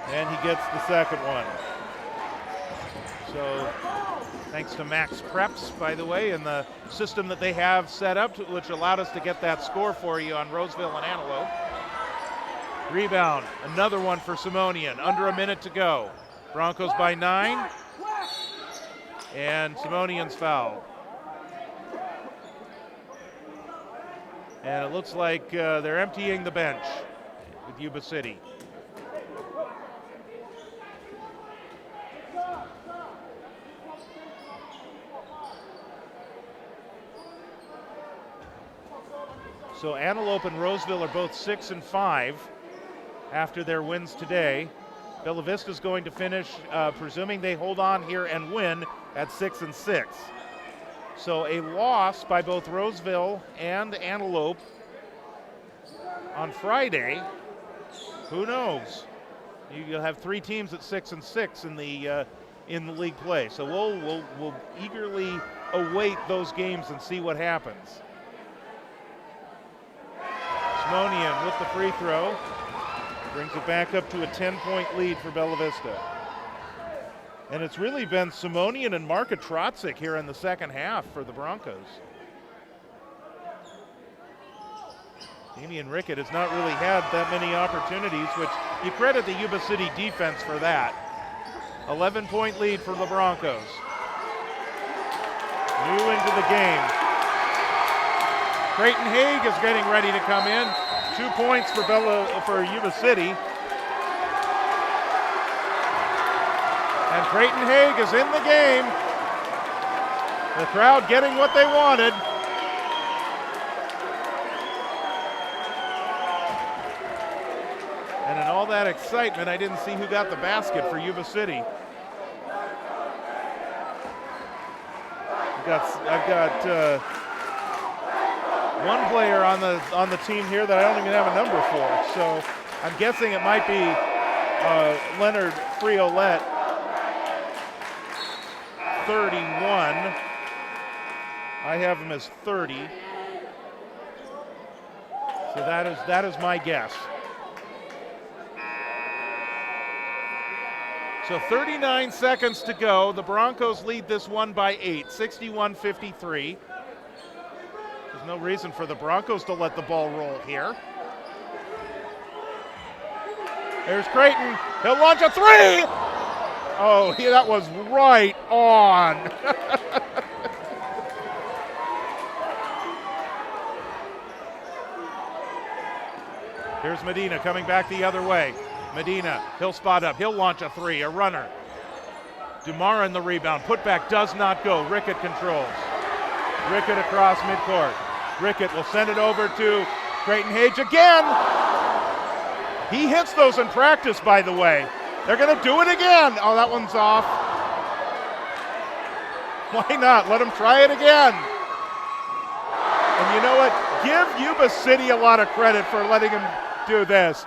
And he gets the second one. So thanks to Max Preps, by the way, and the system that they have set up, which allowed us to get that score for you on Roseville and Antelope. Rebound, another one for Simonian, under a minute to go. Broncos by 9, and Simonian's foul. And it looks like they're emptying the bench with Yuba City. So Antelope and Roseville are both 6-5 after their wins today. Bella Vista is going to finish, presuming they hold on here and win, at 6-6. So a loss by both Roseville and Antelope on Friday, who knows? You'll have 3 teams at 6-6 in the league play. So we'll eagerly await those games and see what happens. Simonian with the free throw. Brings it back up to a 10-point lead for Bella Vista. And it's really been Simonian and Marka Trotzik here in the second half for the Broncos. Damian Rickett has not really had that many opportunities, which you credit the Yuba City defense for that. 11-point lead for the Broncos. New into the game. Creighton Haig is getting ready to come in. 2 points for Yuba City. And Creighton Haig is in the game. The crowd getting what they wanted. And in all that excitement, I didn't see who got the basket for Yuba City. I've got one player on the team here that I don't even have a number for. So I'm guessing it might be Leonard Friolet, 31. I have him as 30. So that is my guess. So 39 seconds to go. The Broncos lead this one by 8, 61-53. There's no reason for the Broncos to let the ball roll here. There's Creighton. He'll launch a 3. Oh, that was right on. Here's Medina coming back the other way. Medina, he'll spot up. He'll launch a 3, a runner. Dumara in the rebound. Putback does not go. Rickett controls. Rickett across midcourt. Rickett will send it over to Creighton Haig again. He hits those in practice, by the way. They're going to do it again. Oh, that one's off. Why not? Let him try it again. And you know what? Give Yuba City a lot of credit for letting him do this.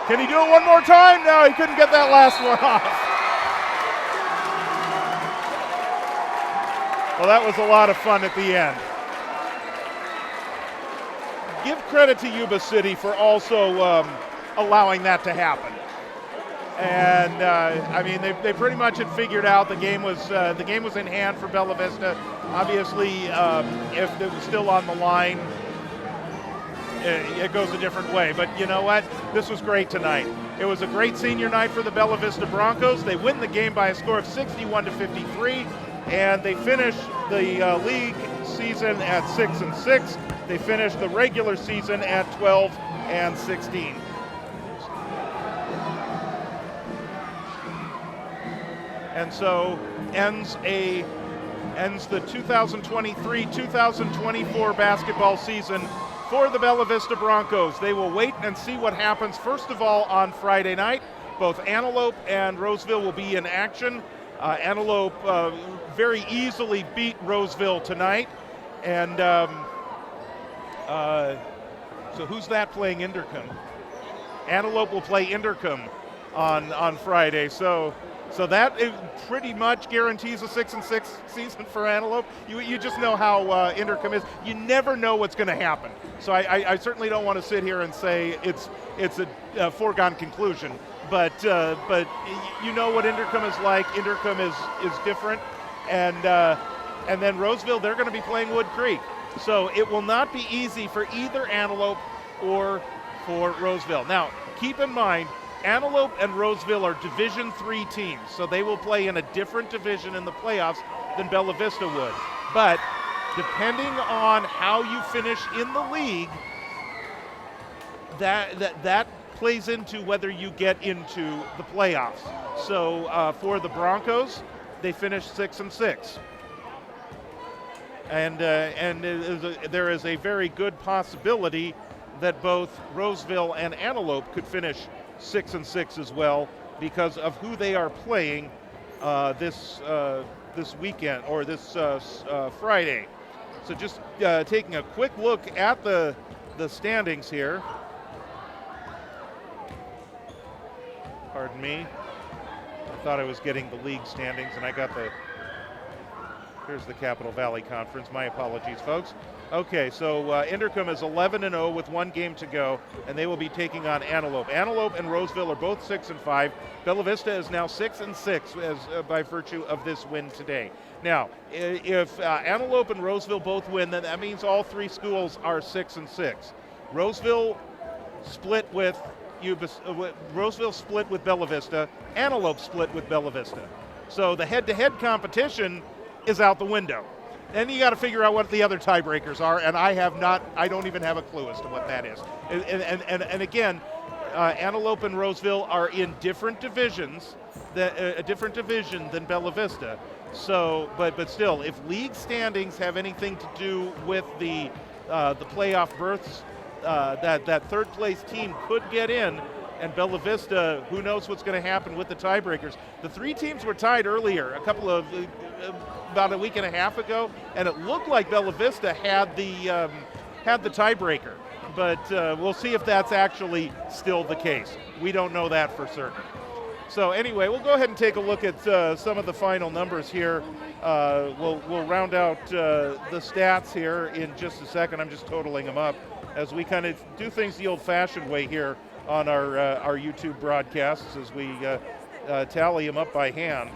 Can he do it one more time? No, he couldn't get that last one off. Well, that was a lot of fun at the end. Give credit to Yuba City for also allowing that to happen. And I mean, they pretty much had figured out the game was in hand for Bella Vista. Obviously, if it was still on the line, it goes a different way. But you know what? This was great tonight. It was a great senior night for the Bella Vista Broncos. They win the game by a score of 61-53, and they finish the league season at 6-6. They finished the regular season at 12-16. And so ends the 2023-2024 basketball season for the Bella Vista Broncos. They will wait and see what happens. First of all, on Friday night, both Antelope and Roseville will be in action. Antelope very easily beat Roseville tonight. And so who's that playing Inderkum? Antelope will play Inderkum on Friday. So that pretty much guarantees a 6-6 season for Antelope. You just know how Inderkum is. You never know what's going to happen. So I certainly don't want to sit here and say it's a foregone conclusion. But you know what Inderkum is like. Inderkum is different, and then Roseville, they're going to be playing Wood Creek. So it will not be easy for either Antelope or for Roseville. Now keep in mind, Antelope and Roseville are Division III teams, so they will play in a different division in the playoffs than Bella Vista would. But depending on how you finish in the league, that plays into whether you get into the playoffs. So for the Broncos, they finished 6-6. And there is a very good possibility that both Roseville and Antelope could finish 6-6 as well because of who they are playing this weekend or this Friday. So just taking a quick look at the standings here. Pardon me. I thought I was getting the league standings, and I got here's the Capital Valley Conference. My apologies, folks. Okay, so Inderkum is 11-0 with 1 game to go, and they will be taking on Antelope. Antelope and Roseville are both 6-5. Bella Vista is now 6-6 as by virtue of this win today. Now, if Antelope and Roseville both win, then that means all 3 schools are 6-6. Roseville split with Roseville split with Bella Vista. Antelope split with Bella Vista. So the head-to-head competition is out the window. Then you got to figure out what the other tiebreakers are, and I don't even have a clue as to what that is. And again, Antelope and Roseville are in different divisions, a different division than Bella Vista. So, but still, if league standings have anything to do with the playoff berths, that third place team could get in, and Bella Vista, who knows what's going to happen with the tiebreakers. The 3 teams were tied earlier, about a week and a half ago, and it looked like Bella Vista had the tiebreaker. But we'll see if that's actually still the case. We don't know that for certain. So anyway, we'll go ahead and take a look at some of the final numbers here. We'll round out the stats here in just a second. I'm just totaling them up as we kind of do things the old-fashioned way here on our YouTube broadcasts as we tally them up by hand.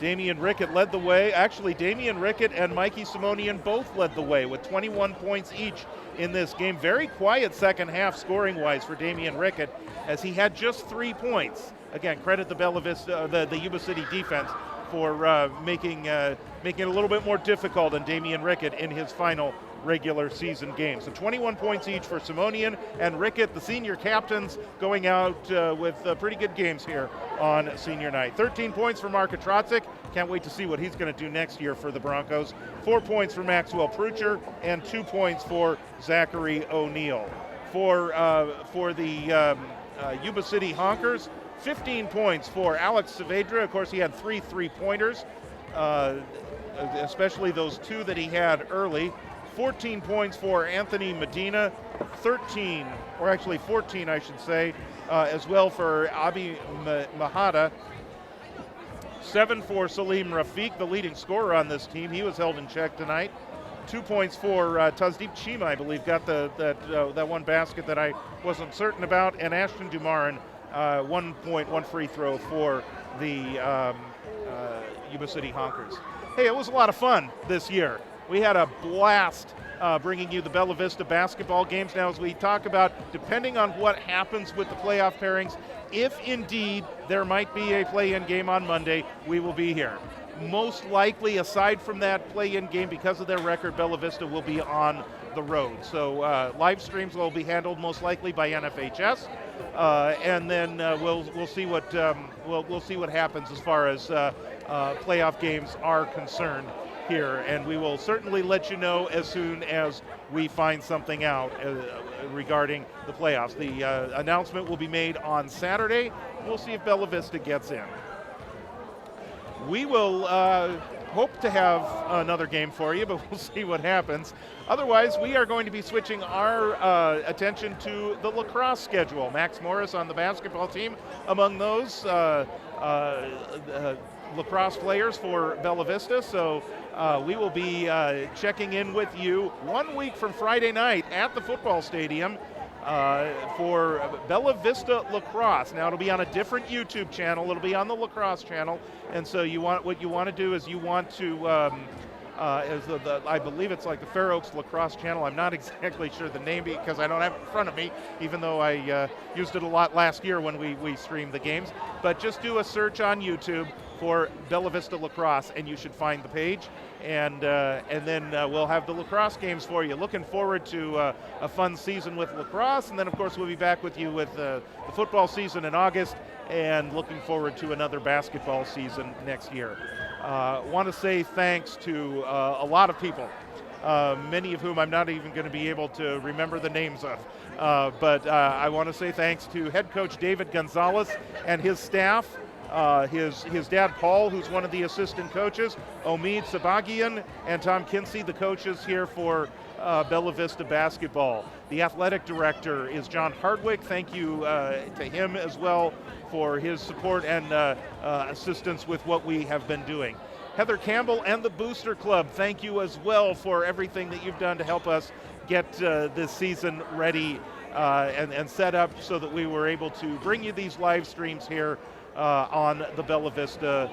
Damian Rickett led the way. Actually, Damian Rickett and Mikey Simonian both led the way with 21 points each in this game. Very quiet second half scoring-wise for Damian Rickett as he had just 3 points. Again, credit the Bella Vista, the Yuba City defense for making it a little bit more difficult on Damian Rickett in his final regular season game. So 21 points each for Simonian and Rickett, the senior captains, going out with pretty good games here on senior night. 13 points for Mark Trotzek. Can't wait to see what he's going to do next year for the Broncos. 4 points for Maxwell Prucher and 2 points for Zachary O'Neill. For the Yuba City Honkers, 15 points for Alex Saavedra. Of course, he had 3 3-pointers, especially those 2 that he had early. 14 points for Anthony Medina, 14 I should say, as well for Abi Mahada. 7 for Salim Rafiq, the leading scorer on this team. He was held in check tonight. 2 points for Tasdeep Chima, I believe, got that one basket that I wasn't certain about. And Ashton Dumarin, 1 point, 1 free throw for the Yuba City Honkers. Hey, it was a lot of fun this year. We had a blast bringing you the Bella Vista basketball games. Now, as we talk about, depending on what happens with the playoff pairings, if indeed there might be a play-in game on Monday, we will be here. Most likely, aside from that play-in game, because of their record, Bella Vista will be on the road. So live streams will be handled most likely by NFHS, and then we'll see what we'll see what happens as far as playoff games are concerned here, and we will certainly let you know as soon as we find something out regarding the playoffs. The announcement will be made on Saturday. We'll see if Bella Vista gets in. We will hope to have another game for you, but we'll see what happens. Otherwise, we are going to be switching our attention to the lacrosse schedule. Max Morris on the basketball team among those lacrosse players for Bella Vista. So we will be checking in with you 1 week from Friday night at the football stadium for Bella Vista Lacrosse. Now, it'll be on a different YouTube channel. It'll be on the lacrosse channel. And so what you want to do is you want to I believe it's like the Fair Oaks Lacrosse Channel. I'm not exactly sure the name because I don't have it in front of me, even though I used it a lot last year when we streamed the games. But just do a search on YouTube for Bella Vista Lacrosse, and you should find the page. And then we'll have the lacrosse games for you. Looking forward to a fun season with lacrosse, and then of course we'll be back with you with the football season in August, and looking forward to another basketball season next year. Want to say thanks to a lot of people, many of whom I'm not even going to be able to remember the names of. But I want to say thanks to head coach David Gonzalez and his staff his dad Paul, who's one of the assistant coaches, Omid Sabagian, and Tom Kinsey, the coaches here for Bella Vista basketball. The athletic director is John Hardwick. Thank you to him as well for his support and assistance with what we have been doing. Heather Campbell and the Booster Club, thank you as well for everything that you've done to help us get this season ready and set up so that we were able to bring you these live streams here on the Bella Vista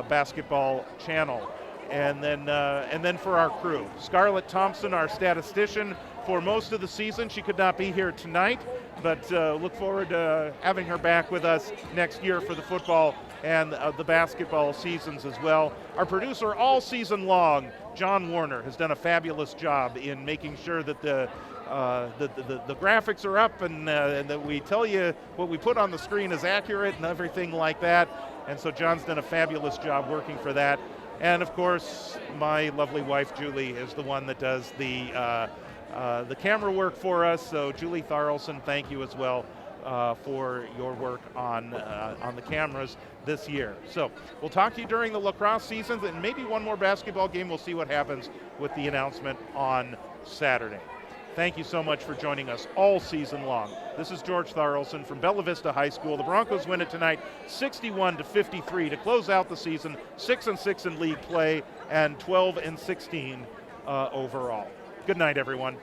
basketball channel. And then for our crew, Scarlett Thompson, our statistician for most of the season. She could not be here tonight, but look forward to having her back with us next year for the football and the basketball seasons as well. Our producer all season long, John Warner, has done a fabulous job in making sure that the graphics are up and that we tell you what we put on the screen is accurate and everything like that. And so John's done a fabulous job working for that. And of course, my lovely wife Julie is the one that does the camera work for us. So Julie Tharlson, thank you as well for your work on the cameras this year. So we'll talk to you during the lacrosse seasons and maybe one more basketball game. We'll see what happens with the announcement on Saturday. Thank you so much for joining us all season long. This is George Tharlson from Bella Vista High School. The Broncos win it tonight 61-53 to close out the season, 6-6 in league play and 12-16 overall. Good night, everyone.